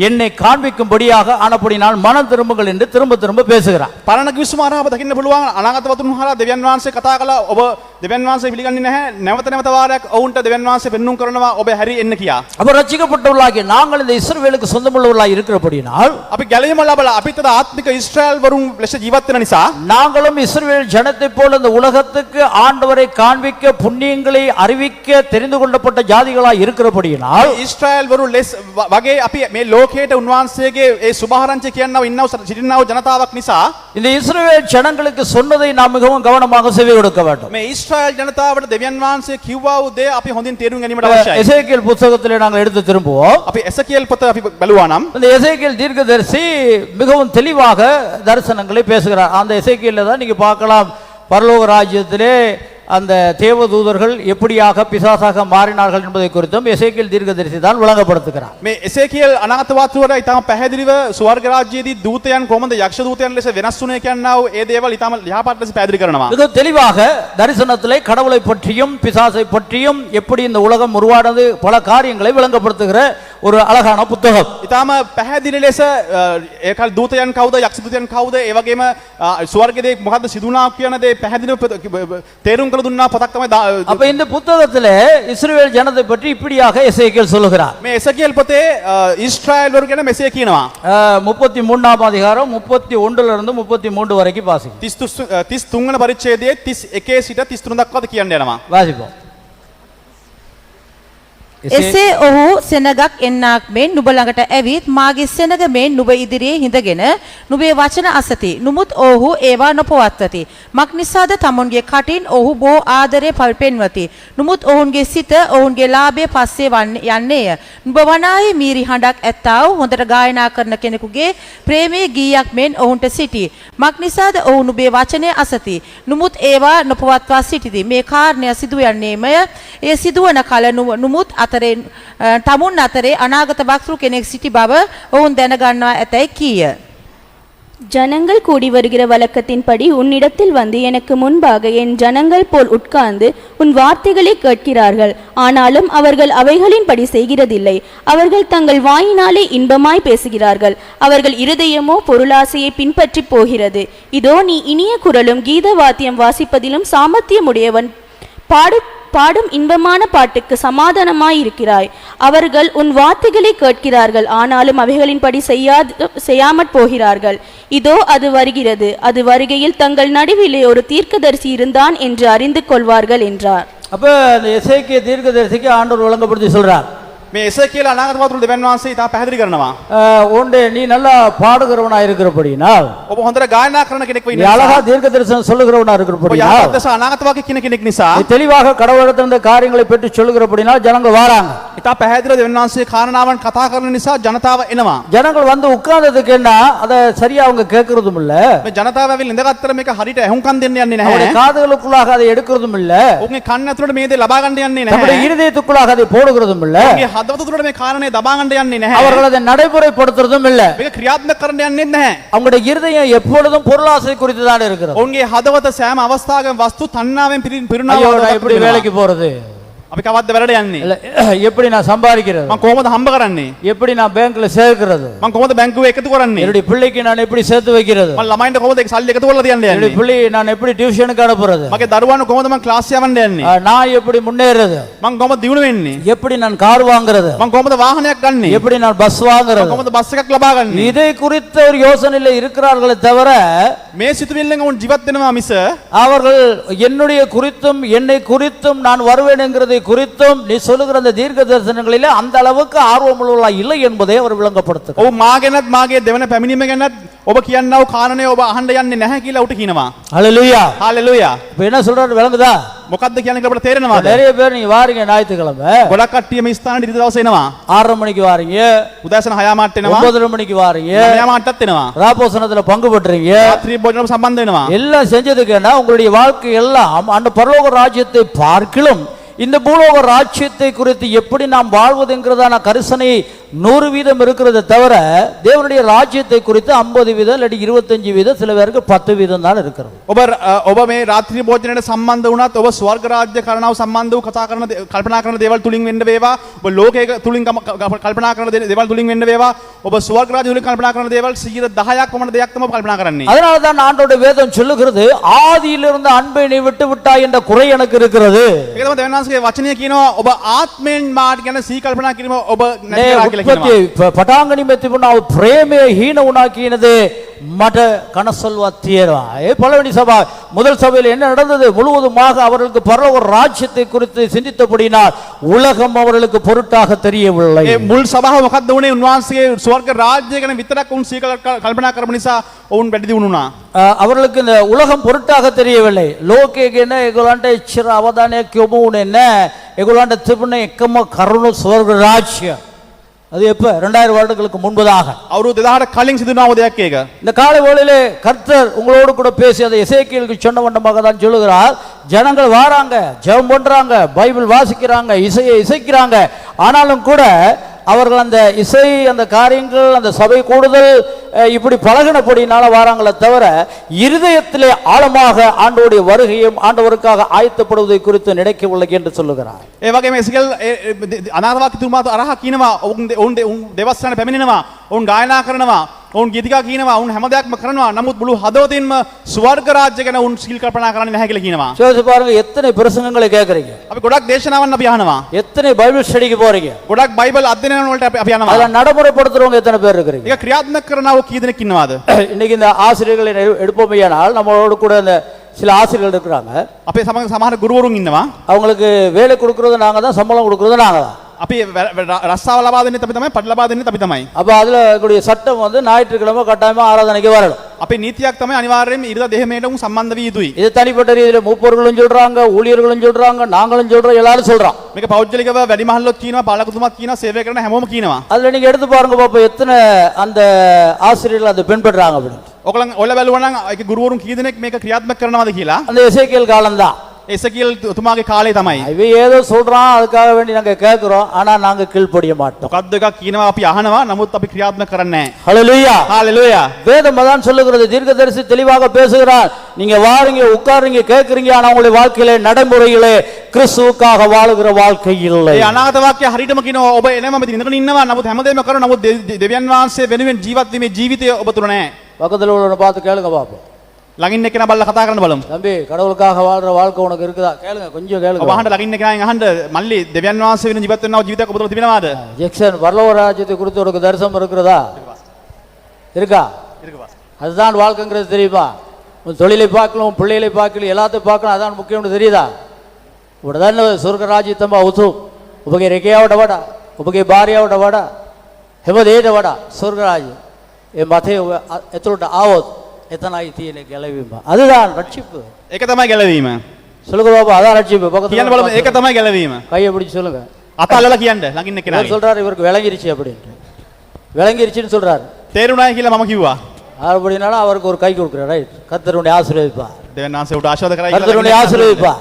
என்னை காண்பிக்கும்படியாக ஆனபடினால் மனம் திரும்புங்கள் என்று திரும்ப திரும்ப பேசுகிறார். පරණ කිවිසුම අප දකින්න පුළුවන් අනාගත වතුන් හරහා දෙවියන් වහන්සේ කතා කළා ඔබ දෙවියන් වහන්සේ පිළිගන්නේ නැහැ නැවත නැවත වාරයක් ඔවුන්ට දෙවියන් වහන්සේ පෙන්눔 කරනවා ඔබ හැරි එන්න කියා. அப்ப ரட்சிக்கப்பட்டவர்களாகிய நாங்கள் இந்த இஸ்ரவேலுக்கு சொந்தமுள்ளவர்களாய் இருக்கிறபடியினால் අපි ගැලවීම ලබලා අපිට ආත්මික ඊශ්‍රායල් වරුන් ලෙස ජීවත් වෙන නිසා நாங்களும் இஸ்ரவேல் ஜனத்தை போல இந்த உலகத்துக்கு ஆண்டவரை காண்பிக்க புண்ணியங்களை அறிவிக்க தெரிந்து கொள்ளப்பட்ட ஜாதிகளாய் இருக்கிறபடியினால் ඊශ්‍රායල් වරු ලෙස වගේ අපි මේ ලෝකයට උන්වහන්සේගේ ඒ සුභාරංචිය කියනව ඉන්නව සිටිනව ජනතාවක් නිසා இந்த இஸ்ரவேல் ஜனங்களுக்கு சொன்னதை நாம் மிகவும் கவனமாக செவி கொடுக்க வேண்டும். මේ ඊශ්‍රායල් ජනතාවට දෙවියන් වහන්සේ කිව්වා වූ දේ අපි හොඳින් තේරුම් ගැනීමට අවශ්‍යයි. எசேக்கியேல் புத்தகத்திலே நாங்கள் எடுத்து திரும்புவோம். අපි එසකියල් පොත අපි බලුවා නම් இந்த எசேக்கியேல் தீர்க்கதரிசி மிகவும் தெளிவாக தரிசனங்களை பேசுகிறார். அந்த எசேக்கியேல்ல தான் நீங்க பார்க்கலாம் பரலோக ராஜ்யத்திலே அந்த தேவதூதர்கள் எப்படியாக பிசாசாக மாறினார்கள் என்பதை குறித்தும் எசேக்கியேல் தீர்க்கதரிசி தான் விளங்கப்படுத்துகிறார். මේ එසේකියල් අනාගත වාර්තාවල ඊටම පැහැදිලිව ස්වර්ග රාජ්‍යයේදී දූතයන් කොහොමද යක්ෂ දූතයන් ලෙස වෙනස් වුනේ කියනවා ඒ දේවල් ඊටම යහපත් ලෙස පැහැදිලි කරනවා. மிக தெளிவாக தரிசனத்திலே கடவுளை பற்றியும் பிசாசை பற்றியும் எப்படி இந்த உலகம் உருவானது பல காரியங்களை விளங்கப்படுத்துகிற ஒரு அழகான புத்தகம். ඊටම පැහැදිලි ලෙස ඒකල් දූතයන් කවුද යක්ෂ දූතයන් කවුද ඒ වගේම ස්වර්ගයේ මොකද්ද සිදුනා කියන දේ පැහැදිලිව තේරුම් කළ දුන්නා පොතක් තමයි. அப்ப இந்த புத்தகத்திலே இஸ்ரவேல் ஜனத்தை பற்றி இப்படியாக எசேக்கியேல் சொல்லுகிறார். මේ එසකියල් පොතේ ඊශ්‍රායල් වරු ගැන මෙසේ කියනවා. 33ஆம் அதிகாரம் 31ல இருந்து 33 வரைக்கும் வாசிப்போம். 33 වන පරිච්ඡේදයේ 31 සිට 33 දක්වාද කියන්න යනවා. வாசிப்போம். එසේ ඔහු සෙනගක් එන්නාක් මෙන් නුඹ ළඟට ඇවිත් මාගේ සෙනග මෙන් නුඹ ඉදිරියේ හිඳගෙන නුඹේ වචන අසති. නුමුත් ඔහු ඒවා නොපවත්වති. මක් නිසාද තමුන්ගේ කටින් ඔහු බොහෝ ආදරේ පෙන්වති. නුමුත් ඔවුන්ගේ සිත ඔවුන්ගේ ලාභය පස්සේ යන්නේය. නුඹ වනාහි මීරි හඬක් ඇත්තා වූ හොඳට ගායනා කරන කෙනෙකුගේ ප්‍රේමයේ ගීයක් මෙන් ඔවුන්ට සිටී. මක් නිසාද ඔහු නුඹේ වචනය අසති. නුමුත් ඒවා නොපවත්වා සිටිති. මේ කාරණය සිදු යන්නේමය. ඒ සිදුවන කල නුමුත් තමුන් අතරේ අනාගත වක්තෘ කෙනෙක් සිටි බව ඔවුන් දැනගන්නවා ඇතැයි කීය. ஜனங்கள் கூடி வருகிற வழக்கத்தின்படி உன்னிடத்தில் வந்து எனக்கு முன்பாக என் ஜனங்கள் போல் உட்கார்ந்து உன் வார்த்தைகளை கேட்கிறார்கள். ஆனாலும் அவர்கள் அவைகளின்படி செய்கிறதில்லை. அவர்கள் தங்கள் வாயினாலே இன்பமாய் பேசுகிறார்கள். அவர்கள் இருதயமோ பொருளாசையை பின்பற்றி போகிறது. இதோ நீ இனிய குரலும் கீத வாத்தியம் வாசிப்பதிலும் சாமர்த்தியமுடையவன் பாடும் இன்பமான பாட்டுக்கு சமாதானமாய் இருக்கிறாய். அவர்கள் உன் வார்த்தைகளை கேட்கிறார்கள், ஆனாலும் அவைகளின்படி செய்யாமற் போகிறார்கள். இதோ அது வருகிறது, அது வருகையில் தங்கள் நடுவிலே ஒரு தீர்க்கதரிசி இருந்தான் என்று அறிந்து கொள்வார்கள் என்றார். அப்ப இந்த எசேக்கியா தீர்க்கதரிசிக்கு ஆண்டவர் விளங்கப்படுத்தி சொல்றார். මේ එසේකියල අනාගත වතුරු දෙවියන් වහන්සේ ඉතා පැහැදිලි කරනවා. ஒன்றே நீ நல்லா பாடுகிறவனா இருக்கிறபடினால், ඔබ හොඳට ගායනා කරන කෙනෙක් වෙන්න நீ அழகா தீர்க்க தரிசனம் சொல்லுகிறவனா ඔබ இருக்கிறபடினால், යහපත් දස අනාගත වාක්‍ය කියන කෙනෙක් නිසා நீ தெளிவாக கடவுளிடத்திலிருந்து காரியங்களை பெற்று சொல்லுகிறபடினால் ஜனங்கள் வராங்க. ඉතා පැහැදිලිව දෙවියන් වහන්සේ කාරණාවන් කතා කරන නිසා ජනතාව එනවා. ஜனங்கள் வந்து உட்கார்ந்ததுக்கு என்ன அதை சரியா அவங்க கேட்கறதும் இல்ல, මේ ජනතාව ඇවිල්ලා ඉඳගත්තර මේක හරියට ඇහුම්කන් දෙන්න යන්නේ அவருடைய නැහැ. காதுகளுக்குள்ளாக அதை எடுக்கிறதும் இல்ல, ඔහුගේ කන් ඇතුළට මේ දේ ලබා ගන්න යන්නේ நம்முடைய නැහැ. இருதயத்துக்குள்ளாக அதை போடுகிறதும் இல்ல, ඔහුගේ හදවත තුළට මේ කාරණේ දබා ගන්න යන්නේ නැහැ. அவர்கள் அதை நடைமுறைப்படுத்துறதும் இல்ல. මේක ක්‍රියාත්මක කරන්න යන්නේ නැහැ. அவங்களுடைய இருதயம் எப்பொழுதும் பொருளாசை குறித்து தான் இருக்கிறது. ඔවුන්ගේ හදවත සෑම අවස්ථාවකම වස්තු තණ්හාවෙන් පිරුණා ஐயோ, වගේ நான் எப்படி වෙනවා. வேலைக்கு போறது, අපි කවද්ද වැඩට යන්නේ? இல்ல எப்படி நான் சம்பாதிக்கிறது, මම කොහොමද හම්බ කරන්නේ? எப்படி நான் பேங்க்ல சேர்க்கிறது, මම කොහොමද බැංකුවේ එකතු කරන්නේ? என்னுடைய பிள்ளைக்கு நான் எப்படி சேர்த்து வைக்கிறது, මම ළමයින්ට කොහොමද ඒක සල්ලි එකතු කරලා තියන්නේ என்னுடைய යන්නේ? பிள்ளையை நான் எப்படி டியூஷனுக்கு அனுப்புறது, මගේ දරුවන්ව කොහොමද මම ක්ලාස් යවන්න යන්නේ? நான் எப்படி முன்னேறது, මම කොහොමද දියුණු වෙන්නේ? எப்படி நான் கார் வாங்குறது, මම කොහොමද වාහනයක් ගන්නෙ? எப்படி நான் பஸ் මම வாங்குறது, කොහොමද බස් එකක් ලබා ගන්නෙ? இதை குறித்த ஒரு யோசனையில இருக்கிறார்களே தவிர මේ සිතුවිල්ලෙන් උන් ජීවත් වෙනවා මිස அவர்கள் என்னுடைய குறித்தும் என்னை குறித்தும் நான் வருவேன் என்கிறதை குறித்தும் நீ சொல்லுகிற அந்த தீர்க்க தரிசனங்களிலே அந்த அளவுக்கு ஆர்வமுள்ளவர்களா இல்லை என்பதை அவர் விளங்கப்படுத்துகிறார். ඔව් මාගෙනත් මාගේ දෙවන පැමිණීම ගැනත් ඔබ කියන්නව කාරණේ ඔබ අහන්න යන්නේ නැහැ කියලා උට කියනවා. ஹல்லேலூயா. හalleluya. இப்ப என்ன சொல்றாரு விளங்குதா? මොකද්ද කියන්නේ කියලා අපිට තේරෙනවද? நிறைய பேர் நீங்க வாரீங்க ஞாயிற்றுக்கிழமை ගොඩක් කට්ටිය මේ ස්ථානෙට ඉරිදා දවසේ එනවා. 6:30 மணிக்கு வாரீங்க, උදෑසන 6 මාට එනවා. 9:30 மணிக்கு வாரீங்க, 9 මාටත් එනවා. ராபோசனத்துல பங்கு பெற்றீங்க, රාත්‍රී භෝජனம் සම්බන්ධ වෙනවා. எல்லாம் செஞ்சதுக்கு என்ன உங்களுடைய வாழ்க்கை எல்லாம் அந்த பரலோக ராஜ்யத்தை பார்க்கிலும் இந்த பூலோக ராஜ்யத்தை குறித்து எப்படி நாம் வாழ்வதுங்கிறதான கரிசனை 100% இருக்கிறது தவிர தேவனுடைய ராஜ்யத்தை குறித்து 50% இல்லாட்டி 25%, சில பேருக்கு 10% தான் இருக்கிறது. ඔබ මේ රාත්‍රී භෝජනයට සම්බන්ධ වුණත් ඔබ ස්වර්ග රාජ්‍ය කරනව සම්බන්ධව කල්පනා කරන දේවල් තුලින් වෙන්න වේවා, ඔබ ලෝකයේ තුලින් කල්පනා කරන දේවල් තුලින් වෙන්න වේවා, ඔබ ස්වර්ග රාජ්‍ය තුලින් කල්පනා කරන දේවල් 10%ක් පමණ දෙයක් තමයි කල්පනා කරන්නේ. அதனால தான் ஆண்டவருடைய வேதம் சொல்லுகிறது, ஆதியிலிருந்து அன்பை நீ விட்டு விட்டாய் என்ற குறை எனக்கு இருக்கிறது. ඒක තමයි දෙවියන්වහන්සේගේ වචනය කියනවා, ඔබ ආත්මයෙන් මාට ගැන සී කල්පනා කිරීම ඔබ නැති කරා කියලා කියනවා. ಪಟಾಂಗನಿ ಮೆತ್ತಿಪು ನಾವು ಪ್ರೇಮೆ ಹೀನ ಉಣಾಕಿನದೆ மட கனசல்வா தீரா பலவனி சபா முதல் சபையில் என்ன நடந்தது? முழுவதுமாக அவர்களுக்கு பரலோக ராஜ்யத்தை குறித்து சிந்தித்தபடினால் உலகம் அவர்களுக்கு பொருட்டாக தெரியவில்லை. මුල් සභාව මොකක්ද වුනේ? උන්වහන්සේගේ ස්වර්ග රාජ්‍ය ගැන විතරක් උන් සී කල්පනා කරපු නිසා ඔවුන් වැඩි දියුණු වුණා. அவர்களுக்கு இந்த உலகம் பொருட்டாக தெரியவில்லை. லோகேகேன எகுலாண்ட இச்சிர அவதானே கியோமுனேன எகுலாண்ட திபுனே எக்கம கருண ஸ்வர்க ராஜ்யம். அது எப்ப? 2000 வருடங்களுக்கு முன்பதாக, අවුරුදු 2000කට කලින් සිදු වුණා දෙයක් ඒක. இந்த காலை வேளையிலே கர்த்தர் உங்களோடு கூட பேசி அதை எசேக்கியேலுக்கு சொன்ன வண்ணமாக தான் சொல்லுகிறார். ஜனங்கள் வாராங்க, ஜெபம் பண்றாங்க, பைபிள் வாசிக்கிறாங்க, இசையை இசைக்கிறாங்க, ஆனாலும் கூட அவர்கள் அந்த இசை, அந்த காரியங்கள், அந்த சபை கூடுதல் இப்படி பழகினபடினால வாராங்களே தவிர இருதயத்திலே ஆழமாக ஆண்டவருடைய வருகையும் ஆண்டவருக்காக ஆயத்தப்படுவதை குறித்து நினைக்கவில்லை என்று சொல்லுகிறார். ඒ වගේම එසේකල් අනාථවාක්‍යතුමා අරහ කියනවා, ඔවුන් දෙවස්සන පැමිණෙනවා, ඔවුන් ගායනා කරනවා, ඔවුන් ගීතිකා කියනවා, ඔවුන් හැම දෙයක්ම කරනවා, නමුත් මුළු හදවතින්ම ස්වර්ග රාජ්‍ය ගැන ඔවුන් සිල් කල්පනා කරන්නේ නැහැ කියලා කියනවා. யோசிச்சு பாருங்க, எத்தனை பிரசங்கங்களை கேட்கறீங்க, අපි ගොඩක් දේශනාවන් අපි අහනවා, எத்தனை பைபிள் ஸ்டடிக்கு போறீங்க, ගොඩක් බයිබල් අධ්‍යයනයන් වලට අපි යනවා. அதெல்லாம் நடைமுறைப்படுத்துறவங்க எத்தனை பேர் இருக்கிறீங்க? ඒක ක්‍රියාත්මක කරනව කී දෙනෙක් ඉන්නවද? இன்னைக்கு இந்த ஆசிரியர்களை எடுப்போமையானால் நம்மளோடு கூட இந்த சில ஆசிரியர்கள் இருக்கிறாங்க. අපේ සමහර ගුරුවරුන් ඉන්නවා. அவங்களுக்கு வேலை கொடுக்கறது நாங்க தான், சம்பளம் கொடுக்கறது நாங்க தான். අපි රස්සාව ලබා දෙන්නේ අපි තමයි, පඩ ලබා දෙන්නේ අපි තමයි. அப்ப அதுல கூடிய சட்டம் வந்து ஞாயிற்றுக்கிழமை கட்டாயமா ஆராதனைக்கு வரணும். අපේ නීතියක් තමයි අනිවාර්යයෙන්ම ඉරිදා දෙහෙමේට උන් සම්බන්ධ විය යුතුයි. இது தனிப்பட்ட ரீதியில மூப்பர்களும் சொல்றாங்க, ஊழியர்களும் சொல்றாங்க, நாங்களும் சொல்றோம், எல்லாரும் சொல்றோம். මේක පෞද්ගලිකව වැඩිමහල්ලොත් කියනවා, පාලකතුමාත් කියනවා, සේවය කරන හැමෝම කියනවා. அதுல நீங்க எடுத்து பாருங்க பாப்போம், எத்தனை அந்த ஆசிரியர்கள் அதை பின்பற்றாங்க அப்படின்னு. ඔයගොල්ලන් ඔයාලා බැලුවා නම් ඒකේ ගුරුවරුන් කී දෙනෙක් මේක ක්‍රියාත්මක කරනවද කියලා? அந்த எசேக்கியேல் காலம்தான். එසකියල් තුමාගේ කාලේ තමයි. இவன் ஏதோ சொல்றான், அதுக்காக வேண்டி நாங்க கேட்கிறோம், ஆனா நாங்க கீழ்ப்படிய மாட்டோம். මොකද්ද එකක් කියනවා අපි අහනවා, නමුත් අපි ක්‍රියාත්මක කරන්නේ නැහැ. ஹல்லேலூயா. ஹalleluya. வேதம் அதான் சொல்லுகிறது, தீர்க்கதரிசி தெளிவாக பேசுகிறார். நீங்க வாரீங்க, உட்காருங்க, கேட்கறீங்க, ஆனா உங்களுடைய வாழ்க்கையிலே நடைமுறையிலே கிறிஸ்துவுக்காக வாழுகிற வாழ்க்கை இல்லை. ඒ අනාගත වාක්‍ය හරියටම කියනවා, ඔබ එනම මෙතන ඉඳගෙන ඉන්නවා, නමුත් හැමදේම කරනවා, නමුත් දෙවියන් වහන්සේ වෙනුවෙන් ජීවත් වීමේ ජීවිතය ඔබ තුල නැහැ. பக்கத்துல உள்ளவனை பார்த்து கேளுங்க பாப்போம். ළඟින් එක්කෙනා බලලා කතා කරන්න බලමු. தம்பி கடவுளுக்காக வாழ்ற வாழ்க்கை உனக்கு இருக்குதா கேளுங்க கொஞ்சம் ඔබ கேளுங்க අහන්න ළඟින් එක්කෙනාගෙන් අහන්න මල්ලි දෙවියන් වහන්සේ වෙන ජීවත් වෙනව ජීවිතයක් ඔබ තුළ තිබෙනවද? ஜெக்சன் பரலோக ராஜ்யத்தை குறித்து உனக்கு தரிசனம் இருக்கிறதா இருக்கா அதுதான் வாழ்க்கைங்கிறது தெரியுமா உன் தொழிலை பார்க்கலாம் உன் பிள்ளைகளை பார்க்கலாம் எல்லாத்தையும் பார்க்கலாம் அதான் முக்கியம்னு தெரியுதா උඩදන්න ස්වර්ග රාජ්‍යය තමයි උතුම් ඔබගේ රැකියාවට වඩා ඔබගේ භාර්යාවට වඩා හැම දෙයකට වඩා ස්වර්ග රාජ්‍යය ඒ මතේ ඔබ එතකොට ආවොත් එතනයි තියෙන ගැලවීම அதுதான் ரட்சிப்பு ඒක තමයි ගැලවීම. சொல்லுங்க பாப்பா அதான் ரட்சிப்பு பக்கத்துல කියන්න බලමු ඒක තමයි ගැලවීම. கையை பிடிச்சு சொல்லுங்க අතල්ලලා කියන්න ළඟින් இவர் එක්කෙනාගෙන්. சொல்றாரு இவருக்கு விளங்கிருச்சு அப்படின்ட்டு விளங்கிருச்சுன்னு சொல்றாரு තේරුණායි කියලා මම කිව්වා. அப்படினாலும் அவருக்கு ஒரு கை கொடுக்குறாரு ரைட் கர்த்தருடைய ஆசீர்வதிப்பா දෙවියන් වහන්සේ උට ආශිර්වාද කරයි கர்த்தருடைய ஆசீர்வதிப்பா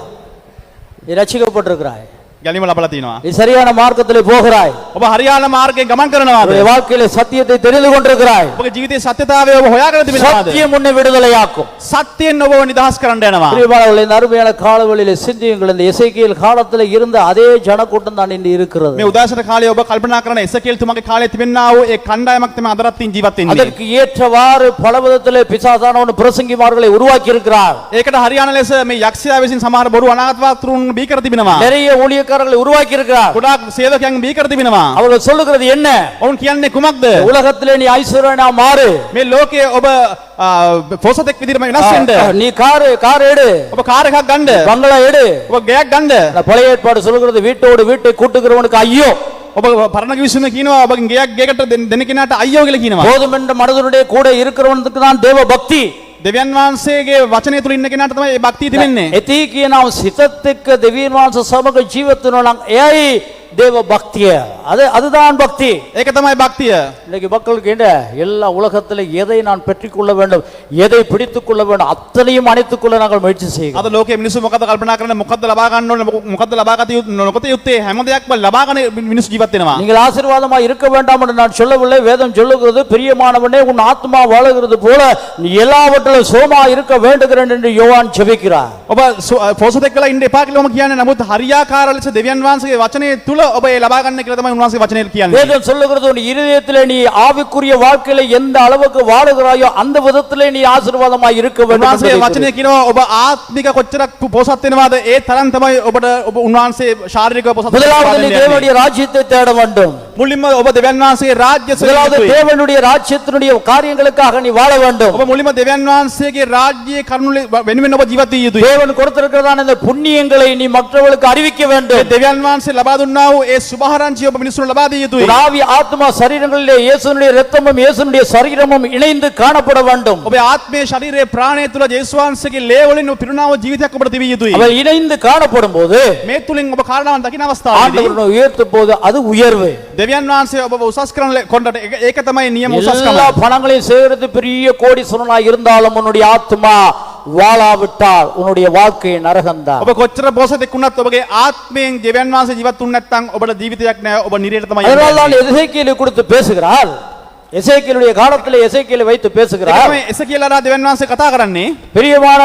நீ ரட்சிக்கப்பட்டிருக்கிறாய் ගැලීම ලබලා තිනවා. நீ சரியான மார்க்கத்திலே போகிறாய் ඔබ හරියාන මාර්ගයෙන් ගමන් කරනවාද? உன்னுடைய வாழ்க்கையில சத்தியத்தை தெரிந்து கொண்டிருக்கிறாய் ඔබගේ ජීවිතයේ සත්‍යතාවය ඔබ හොයාගෙන තිබෙනවාද? சத்தியம் உன்னை விடுதலையாக்கும் සත්‍යයෙන් ඔබව නිදහස් කරන්න යනවා. பிரியமானவர்களே இந்த அருமையான காலவெளியில சிந்தியுங்கள் இந்த எசேக்கியேல் காலத்துல இருந்த அதே ஜனக்கூட்டம் தான் இன்று இருக்கிறது මේ උදාසන කාලේ ඔබ කල්පනා කරන එසකේල් තුමාගේ කාලේ තිබෙනා වූ ඒ කණ්ඩායමක් තමයි අදටත් තින් ජීවත් වෙන්නේ. அதற்கு ஏற்றவாறு பல விதத்திலே பிசாசானவன் பிரசங்கிமார்களை உருவாக்கி இருக்கிறார் ඒකට හරියාන ලෙස මේ යක්ෂයා විසින් සමහර බොරු අනාගතවත්තුන් බී කර තිබෙනවා. நிறைய ஊழியக்காரர்களை உருவாக்கி இருக்கிறார் ගොඩාක් සේවකයන් බී කර තිබෙනවා. அவர்கள் சொல்லுகிறது என்ன ඔවුන් කියන්නේ කුමක්ද? உலகத்திலே நீ ஐஸ்வர்யனா மாறு මේ ලෝකයේ ඔබ පොසතෙක් විදිහට වෙනස් වෙන්න. நீ கார் எடு ඔබ කාර් එකක් ගන්න. பங்களா எடு ඔබ ගයක් ගන්න. அந்த பழைய ஏற்பாடு சொல்லுகிறது வீட்டோடு வீட்டை கூட்டுகிறவனுக்கு ஐயோ ඔබ පරණ කිවිසුම කියනවා ඔබගේ ගයක් ගයකට දෙන කෙනාට අයියෝ කියලා කියනවා. போதும் என்ற மனதனுடைய கூட இருக்கிறவனுக்கு தான் தேவ பக்தி දෙවියන් වහන්සේගේ වචනය තුල ඉන්න කෙනාට තමයි මේ භක්තිය තිබෙන්නේ. எதீக்கிய நாம் சித்தத்துக்கு திவ்யவான்ச சமூக ஜீவத்தினுள்ள ஏய் தேவ பக்திய அதுதான் பக்தி. ඒක තමයි භක්තිය. இன்னைக்கு மக்களுக்கு என்ன எல்லா உலகத்தில் எதை நான் பெற்றுக்கொள்ள வேண்டும் எதை பிடித்துக் கொள்ள வேண்டும் அத்தனையும் அணைத்துக் கொள்ள நாங்கள் முயற்சி செய்கிறோம். අද ලෝකයේ මිනිස්සු මොකද කල්පනා කරන්නේ මොකද්ද ලබා ගන්න ඕනේ මොකද්ද ලබා ගත යුත්තේ නොකත යුත්තේ හැම දෙයක්ම ලබා ගන්න මිනිස්සු ජීවත් වෙනවා. நீங்கள் ஆசீர்வாதமா இருக்க வேண்டாம் என்று நான் சொல்லவில்லை. வேதம் சொல்லுகிறது பிரியமானவனே உன் ஆத்மா வாழுகிறது போல நீ எல்லாவற்றிலும் சோமா இருக்க வேண்டுகிறேன் என்று யோவான் ஜெபிக்கிறார். ඔබ පොසතෙක් වෙලා ඉන්න එපා කියලා මම කියන්නේ. නමුත් හරියාකාර ලෙස දෙවියන් වහන්සේගේ වචනය තුල ඔබ ඒ ලබා ගන්න කියලා තමයි උන්වහන්සේගේ වචනය කියන්නේ. வேதம் சொல்லுகிறது உன் இதயத்திலே நீ ஆவிக்குரிய வாழ்க்கையில எந்த அளவுக்கு வாழுகிறாயோ அந்த விதத்திலே நீ ஆசீர்வாதமாய் இருக்க வேண்டும். උන්වහන්සේ වචනය කියනවා ඔබ ආත්මික කොච්චරක් පොසත් වෙනවද ඒ තරම් තමයි ඔබට ඔබ උන්වහන්සේ ශාරීරිකව පොසත් முதலாவது நீ தேவனுடைய ராஜ்யத்தை தேட வேண்டும். මුලින්ම ඔබ දෙවියන් වහන්සේගේ රාජ්‍ය முதலாவது தேவனுடைய ராஜ்யத்தினுடைய காரியங்களுக்காக நீ வாழ வேண்டும். ඔබ මුලින්ම දෙවියන් වහන්සේගේ රාජ්‍යයේ කරුණු වෙනුවෙන් ඔබ ජීවත් විය යුතුයි. தேவன் கொடுத்திருக்கிறதான இந்த புண்ணியங்களை நீ மற்றவர்களுக்கு அறிவிக்க வேண்டும். දෙවියන් වහන්සේ ලබා දුන්නා වූ ඒ සුභාරංචිය ඔබ මිනිස්සුන්ට ලබා දිය යුතුයි. ஆவி ஆத்மா சரீரங்களிலே இயேசுவினுடைய இரத்தமும் இயேசுவினுடைய சரீரமும் இணைந்து காணப்பட வேண்டும். ඔබේ ආත්මයේ ශරීරයේ ප්‍රාණය තුල ජේසුස් වහන්සේගේ ලේ වලින් පිරුණා වූ ජීවිතයක් ඔබට තිබිය යුතුයි. அவள் இணைந்து காணப்படும் போது මේ තුලින් ඔබ කාරණාවන් දකින අවස්ථාවේදී ஆண்டவர் உயர்த்தும் போது அது உயர்வு. දෙවියන් වහන්සේ ඔබව උසස් කරන කොණ්ඩට ඒක තමයි නියම උසස්කම. எல்லா பணங்களையும் சேகரித்து பெரிய கோடீஸ்வரனாய் இருந்தாலும் உன்னுடைய ஆத்மா வாழாவிட்டால் உன்னுடைய வாழ்க்கை நரகம்தான். ඔබ කොච්චර බෝසතෙක් වුණත් ඔබගේ ආත්මයෙන් දෙවියන් වහන්සේ ජීවත් වුනේ නැත්නම් ඔබට ජීවිතයක් නැහැ. ඔබ නිරයට තමයි යන්නේ. அதனால தான் எசேக்கியேலை குறித்து பேசுகிறார். எசேக்கியேலுடைய காலத்திலே எசேக்கியேலை வைத்து பேசுகிறார். මේ එසකියලා දෙවියන් වහන්සේ කතා කරන්නේ பிரியமான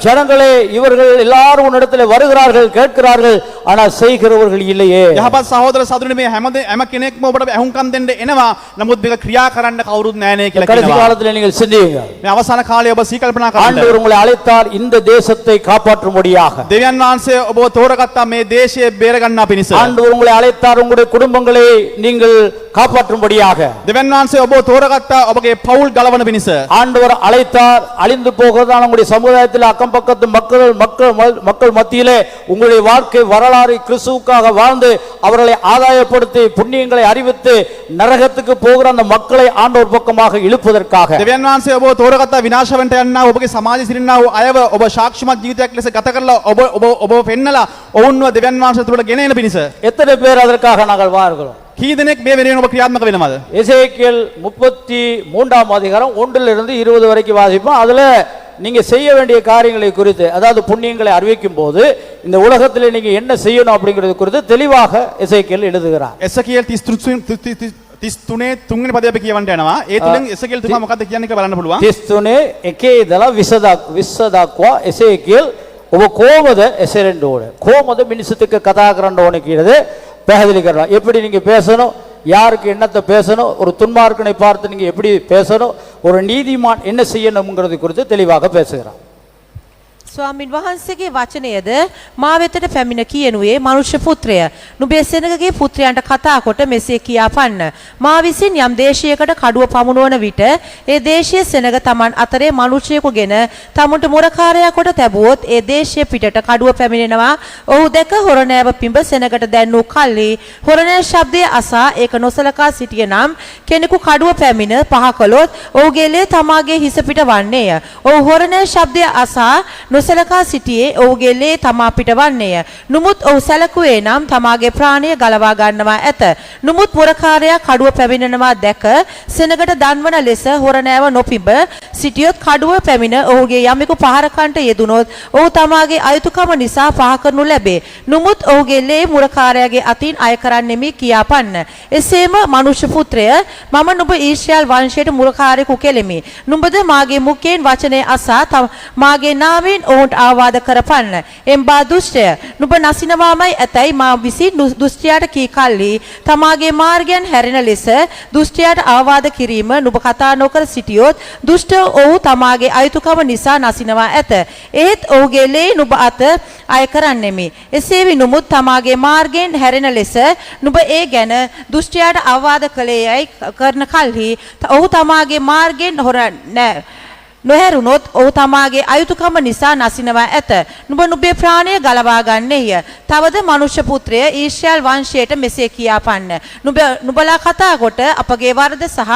ஜனங்களே இவர்கள் எல்லாரும் உன்னிடத்தில் வருகிறார்கள் கேட்கிறார்கள் ஆனா செய்கிறவர்கள் இல்லையே. යහපත් සහෝදර සහෝදරනි මේ හැම කෙනෙක්ම ඔබට ඇහුම්කම් දෙන්න එනවා. නමුත් මේක ක්‍රියා කරන්න කවුරුත් නැහැ නේ කියලා கடைசி කියනවා. காலத்தில் நீங்கள் சிந்தியுங்கள். මේ අවසාන කාලේ ඔබ සීකල්පනා කරන්න. ஆண்டவர் உங்களை அழைத்தார் இந்த தேசத்தை காப்பாற்றும்படியாக. දෙවියන් වහන්සේ ඔබව තෝරගත්තා මේ දේශය බේර ගන්නා පිණිස. ஆண்டவர் உங்களை அழைத்தார் உங்களுடைய குடும்பங்களை நீங்கள் காப்பாற்றும்படியாக. දෙවියන් වහන්සේ ඔබව තෝරගත්තා ඔබගේ පවුල් ගලවන පිණිස. ஆண்டவர் அழைத்தார் அழிந்து போகிறதான உங்களுடைய சமுதாயத்தில் அக்கம் பக்கத்து மக்கள் மத்தியிலே உங்களுடைய வாழ்க்கை வரலாறு கிறிஸ்துவுக்காக வாழ்ந்து அவர்களை ஆதாயப்படுத்தி புண்ணியங்களை அறிவித்து நரகத்துக்கு போகிற அந்த மக்களை ஆண்டவர் பக்கமாக இழுப்பதற்காக. දෙවියන් වහන්සේ ඔබව තෝරගත්තා විනාශ වෙන්න යනා ඔබගේ සමාජයේ සිටිනා වූ අයව ඔබ සාක්ෂිමත් ජීවිතයක් ලෙස ගත කරලා ඔබ පෙන්නලා ඔවුන්ව දෙවියන් වහන්සේ තුළට ගෙන එන පිණිස. எத்தனை பேர் அதற்காக நாங்கள் வாழ்கிறோம்? කී දෙනෙක් මේ වෙනුවෙන් ඔබ ක්‍රියාත්මක වෙනවද? எசேக்கியேல் 33 அதிகாரம் 1 to 20 வரைக்கும் வாசிப்போம். அதுல நீங்க செய்ய வேண்டிய காரியங்களை குறித்து அதாவது புண்ணியங்களை அறிவிக்கும் போது இந்த உலகத்திலே நீங்க என்ன செய்யணும் அப்படிங்கிறது குறித்து தெளிவாக எசேக்கியேல் எழுதுகிறார். එසකියල් 33 තුන්වෙනි පදය අපි කියවන්න යනවා. ඒ තුලින් එසකියල් තුමා මොකක්ද කියන්නේ කියලා බලන්න පුළුවන්. 33 එකේ ඉඳලා 20 දක්වා එසේකියල් ඔබ කොහොමද එසෙරෙන්න ඕනේ? කොහොමද මිනිසුන්ට කතා කරන්න ඕනේ කියනද පැහැදිලி කරනවා. எப்படி நீங்க பேசணும், யாருக்கு என்னத்தை பேசணும், ஒரு துன்மார்க்கனை பார்த்து நீங்க எப்படி பேசணும், ஒரு நீதிமான் என்ன செய்யணுங்கிறது குறித்து தெளிவாக பேசுகிறார். ස්වාමින් වහන්සේගේ වචනයද මා වෙතට පැමිණ කියනුවේ මනුෂ්‍ය පුත්‍රය නුඹේ සෙනගගේ පුත්‍රයන්ට කතා කොට මෙසේ කියාපන්න මා විසින් යම් දේශයකට කඩුව පමුණුවන විට ඒ දේශීය සෙනග Taman අතරේ මනුෂ්‍යයෙකුගෙන තමුන්ට මොරකාරයා කොට තැබුවොත් ඒ දේශීය පිටට කඩුව පැමිණෙනවා ඔහු දැක හොරණෑව පිඹ සෙනගට දැන්නු කල්ලි හොරණෑ ශබ්දය අසා ඒක නොසලකා සිටිය නම් කෙනෙකු කඩුව පැමිණ පහ කළොත් ඔහුගේ ලේ තමාගේ හිස පිට වන්නේය ඔහු හොරණෑ ශබ්දය අසා සලකා සිටියේ ඔහුගේ ලේ තමා පිටවන්නේය. නමුත් ඔහු සැලකුවේ නම් තමාගේ ප්‍රාණය ගලවා ගන්නවා ඇත. නමුත් මුරකාරයා කඩුව පැමිණෙනවා දැක සෙනගට දන්වන ලෙස හොරණෑව නොපිඹ සිටියොත් කඩුව පැමිණ ඔහුගේ යමෙකු පහර කන්ට යෙදුනොත් ඔහු තමාගේ අයුතුකම නිසා පහ කරනු ලැබේ. නමුත් ඔහුගේ ලේ මුරකාරයාගේ අතින් අය කරන්නෙමි කියාපන්න. එසේම මනුෂ්‍ය පුත්‍රය මම නුඹ ඊශ්‍රායල් වංශයට මුරකාරයෙකු කෙලෙමි. නුඹද මාගේ මුඛයෙන් වචනය අසා මාගේ නාමයෙන් ඔවුන්ට ආවාද කරපන්න. එම්බා දුෂ්ටය නුඹ නසිනවාමයි ඇතැයි මා විසින් දුෂ්ටයාට කී කල්ලි තමාගේ මාර්ගයන් හැරෙන ලෙස දුෂ්ටයාට ආවාද කිරීම නුඹ කතා නොකර සිටියොත් දුෂ්ට ඔහු තමාගේ අයුතුකම නිසා නසිනවා ඇත. ඒත් ඔහුගේ ලේ නුඹ අත අය කරන්නෙමි. එසේ වි නුඹ තමාගේ මාර්ගයෙන් හැරෙන ලෙස නුඹ ඒ ගැන දුෂ්ටයාට ආවාද කළේ යයි කරන කල්හි ඔහු තමාගේ මාර්ගයෙන් හොර නෑ නොහැරුණොත් ඔහු තමාගේ අයුතුකම නිසා නසිනවා ඇත. නුඹ නුඹේ ප්‍රාණය ගලවා ගන්නේය. තවද මනුෂ්‍ය පුත්‍රය ඊශ්‍රායල් වංශයට මෙසේ කියාපන්න. නුඹලා කතා කොට අපගේ වරද සහ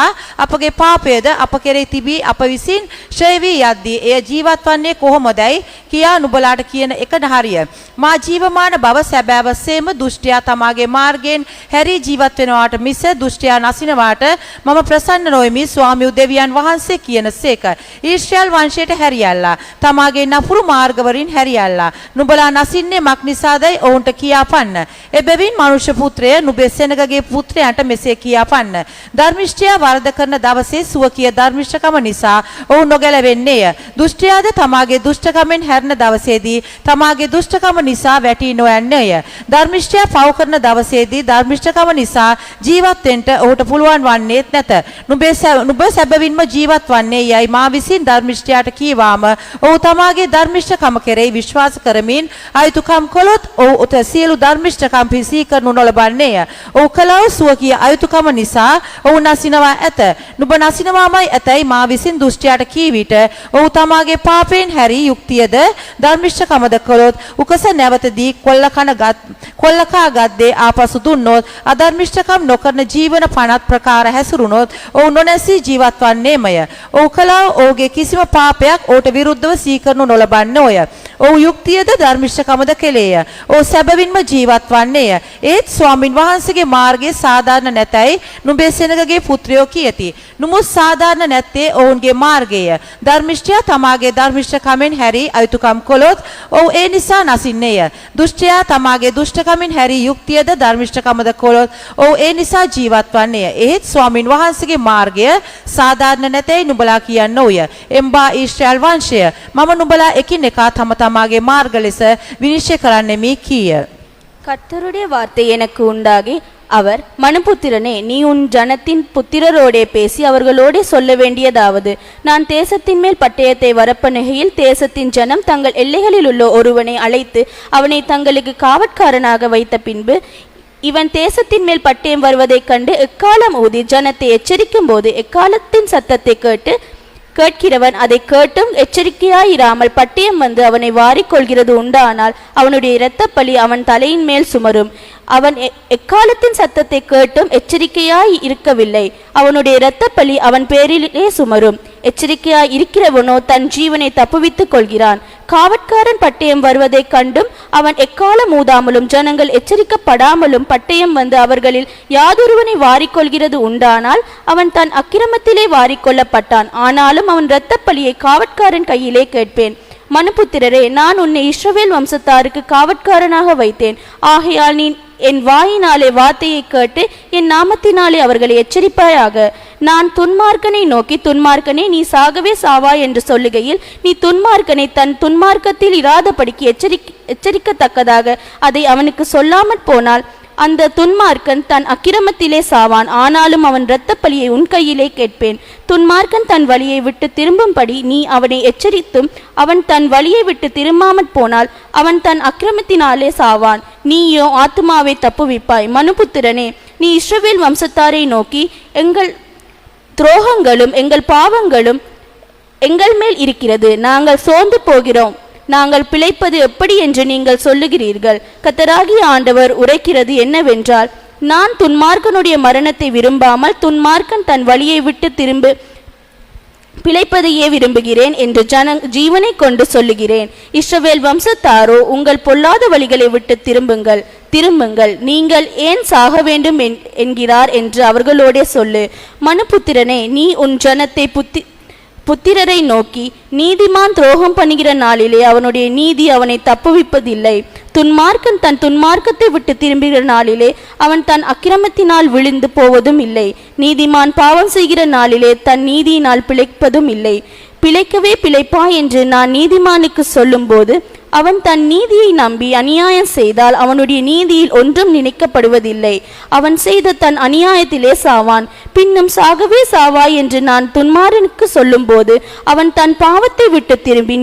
අපගේ පාපයද අප කෙරෙහි තිබී අප විසින් ක්ෂය වී යද්දී එය ජීවත් වන්නේ කොහොමදයි කියා නුඹලාට කියන එක හරිය. මා ජීවමාන බව සැබෑවසේම දුෂ්ටයා තමාගේ මාර්ගයෙන් හැරී ජීවත් වෙනවාට මිස දුෂ්ටයා නසිනවාට මම ප්‍රසන්න නොෙමි ස්වාමි දෙවියන් වහන්සේ කියනසේක. ඊශ්‍රායල් වංශයට හැරියල්ලා තමාගේ නපුරු මාර්ගවලින් හැරියල්ලා නුඹලා නසින්නේ මක් නිසාදයි ඔවුන්ට කියාපන්න. එබැවින් මනුෂ්‍ය පුත්‍රය නුඹේ සෙනගගේ පුත්‍රයන්ට මෙසේ කියාපන්න. ධර්මිෂ්ඨයා වරද කරන දවසේ සුවකීය ධර්මිෂ්ඨකම නිසා ඔහු නොගැලවෙන්නේය. දුෂ්ටයාද තමාගේ දුෂ්ටකමෙන් හැරෙන දවසේදී තමාගේ දුෂ්ටකම නිසා වැටී නොයන්නේය. ධර්මිෂ්ඨයා පව කරන දවසේදී ධර්මිෂ්ඨකම නිසා ජීවත් වෙන්න ඔහුට පුළුවන් වන්නේත් නැත. නුඹ සැබවින්ම ජීවත් වන්නේ යයි මා විසින් ධර්මිෂ්ඨයාට කීවාම ඔහු තමාගේ ධර්මිෂ්ඨකම කෙරෙහි විශ්වාස කරමින් අයුතුකම් කළොත් ඔහු සියලු ධර්මිෂ්ඨකම් පිසී කරනු නොලබන්නේය. ඔහු කළා සුවකීය අයුතුකම නිසා ඔහු නසිනවා ඇත. නුඹ නසිනවාමයි ඇතැයි මා විසින් දුෂ්ටයාට කී විට ඔහු තමාගේ පාපයෙන් හැරී යුක්තියද ධර්මිෂ්ඨකමද කළොත් උකස නැවතදී කොල්ලකා ගද්දේ ආපසු දුන්නොත් අධර්මිෂ්ඨකම් නොකරන ජීවන පනත් ප්‍රකාර හැසිරුණොත් ඔහු නොනැසී ජීවත් වන්නේමය. ඔහු කළා ඔහුගේ කිසිම පාපයක් ඔහුට විරුද්ධව සීකරනු නොලබන්නේ ඔය. ඔහු යුක්තියද ධර්මිෂ්ඨකමද කෙලේය. ඔහු සැබවින්ම ජීවත් වන්නේය. ඒත් ස්වාමින් වහන්සේගේ මාර්ගයේ සාධාරණ නැතයි නුඹේ සෙනගගේ පුත්‍රයෝ කියති. නුඹ සාධාරණ නැත්තේ ඔවුන්ගේ මාර්ගය. ධර්මිෂ්ඨයා තමාගේ ධර්මිෂ්ඨකමෙන් හැරී අයුතුකම් කළොත් ඔහු ඒ නිසා නසින්නේය. දුෂ්ටයා තමාගේ දුෂ්ටකමෙන් හැරී යුක්තියද ධර්මිෂ්ඨකමද කළොත් ඔහු ඒ නිසා ජීවත් වන්නේය. ඒත් ස්වාමින් වහන්සේගේ මාර්ගය සාධාරණ නැතයි නුඹලා කියන්න ඔය. එම්බා ඊශ්‍රායල් වංශය මම නුඹලා එකිනෙකා தமாගේ மார்க லெස வினிශ්චය කරන්නෙමි කීය. கர்த்தருடைய வார்த்தை எனக்கு உண்டாகி அவர் மனுபுத்திரனே நீ உன் ஜனத்தின் புத்திரரோடே பேசி அவர்களோடே சொல்ல வேண்டியதாவது நான் தேசத்தின் மேல் பட்டயத்தை வரப்பண்ணுகையில் தேசத்தின் ஜனம் தங்கள் எல்லைகளில் உள்ள ஒருவனை அழைத்து அவனை தங்களுக்கு காவற்காரனாக வைத்த பின்பு இவன் தேசத்தின் மேல் பட்டயம் வருவதைக் கண்டு எக்காலம் ஊதி ஜனத்தை எச்சரிக்கும் போது எக்காலத்தின் சத்தத்தை கேட்கிறவன் அதை கேட்டும் எச்சரிக்கையாயிராமல் பட்டயம் வந்து அவனை வாரிக்கொள்கிறது உண்டானால் அவனுடைய இரத்தப்பழி அவன் தலையின் மேல் சுமரும். அவன் எக்காலத்தின் சத்தத்தை கேட்டும் எச்சரிக்கையாய் இருக்கவில்லை, அவனுடைய இரத்தப்பழி அவன் பேரிலே சுமரும். எச்சரிக்கையாய் இருக்கிறவனோ தன் ஜீவனை தப்புவித்துக் கொள்கிறான். காவற்காரன் பட்டயம் வருவதைக் கண்டும் அவன் எக்காலம் ஊதாமலும் ஜனங்கள் எச்சரிக்கப்படாமலும் பட்டயம் வந்து அவர்களில் யாதொருவனை வாரிக்கொள்கிறது உண்டானால் அவன் தன் அக்கிரமத்திலே வாரிக்கொள்ளப்பட்டான். ஆனாலும் அவன் இரத்தப்பழியை காவற்காரன் கையிலே கேட்பேன். மனுபுத்திரரே, நான் உன்னை இஸ்ரவேல் வம்சத்தாருக்கு காவற்காரனாக வைத்தேன். ஆகையால் நீ என் வாயினாலே வார்த்தையை கேட்டு என் நாமத்தினாலே அவர்களை எச்சரிப்பாயாக. நான் துன்மார்க்கனை நோக்கி, துன்மார்க்கனே நீ சாகவே சாவாய் என்று சொல்லுகையில் நீ துன்மார்க்கனை தன் துன்மார்க்கத்தில் இராதபடிக்கு எச்சரிக்கத்தக்கதாக அதை அவனுக்கு சொல்லாமற் போனால் அந்த துன்மார்க்கன் தன் அக்கிரமத்திலே சாவான், ஆனாலும் அவன் இரத்தப் பழியை உன் கையிலே கேட்பேன். துன்மார்க்கன் தன் வழியை விட்டு திரும்பும்படி நீ அவனை எச்சரித்தும் அவன் தன் வழியை விட்டு திரும்பாமற் போனால் அவன் தன் அக்கிரமத்தினாலே சாவான். நீயோ ஆத்துமாவை தப்புவிப்பாய். மனுபுத்திரனே, நீ இஸ்ரவேல் வம்சத்தாரை நோக்கி, எங்கள் துரோகங்களும் எங்கள் பாவங்களும் எங்கள் மேல் இருக்கிறது, நாங்கள் சோர்ந்து போகிறோம், நாங்கள் பிழைப்பது எப்படி என்று நீங்கள் சொல்லுகிறீர்கள். கர்த்தராகிய ஆண்டவர் உரைக்கிறது என்னவென்றால், நான் துன்மார்க்கனுடைய மரணத்தை விரும்பாமல் துன்மார்க்கன் தன் வழியை விட்டு பிழைப்பதையே விரும்புகிறேன் என்று ஜீவனை கொண்டு சொல்லுகிறேன். இஸ்ரவேல் வம்சத்தாரோ, உங்கள் பொல்லாத வழிகளை விட்டு திரும்புங்கள், திரும்புங்கள், நீங்கள் ஏன் சாக வேண்டும் என்கிறார் என்று அவர்களோடே சொல்லு. மனுபுத்திரனே, நீ உன் ஜனத்தை புத்திரரை நோக்கி, நீதிமான் துரோகம் பண்ணுகிற நாளிலே அவனுடைய நீதி அவனை தப்புவிப்பதில்லை. துன்மார்க்கன் தன் துன்மார்க்கத்தை விட்டு திரும்புகிற நாளிலே அவன் தன் அக்கிரமத்தினால் விழுந்து போவதும் இல்லை. நீதிமான் பாவம் செய்கிற நாளிலே தன் நீதியினால் பிழைப்பதும் இல்லை. பிழைக்கவே பிழைப்பாய் என்று நான் நீதிமானுக்கு சொல்லும்போது அவன் தன் நீதியை நம்பி அநியாயம் செய்தால் அவனுடைய நீதியில் ஒன்றும் நினைக்கப்படுவதில்லை. அவன் செய்த தன் அநியாயத்திலே சாவான். பின்னும் சாகவே சாவாய் என்று நான் துன்மாரனுக்கு சொல்லும்போது அவன் தன் பாவத்தை விட்டு திரும்பி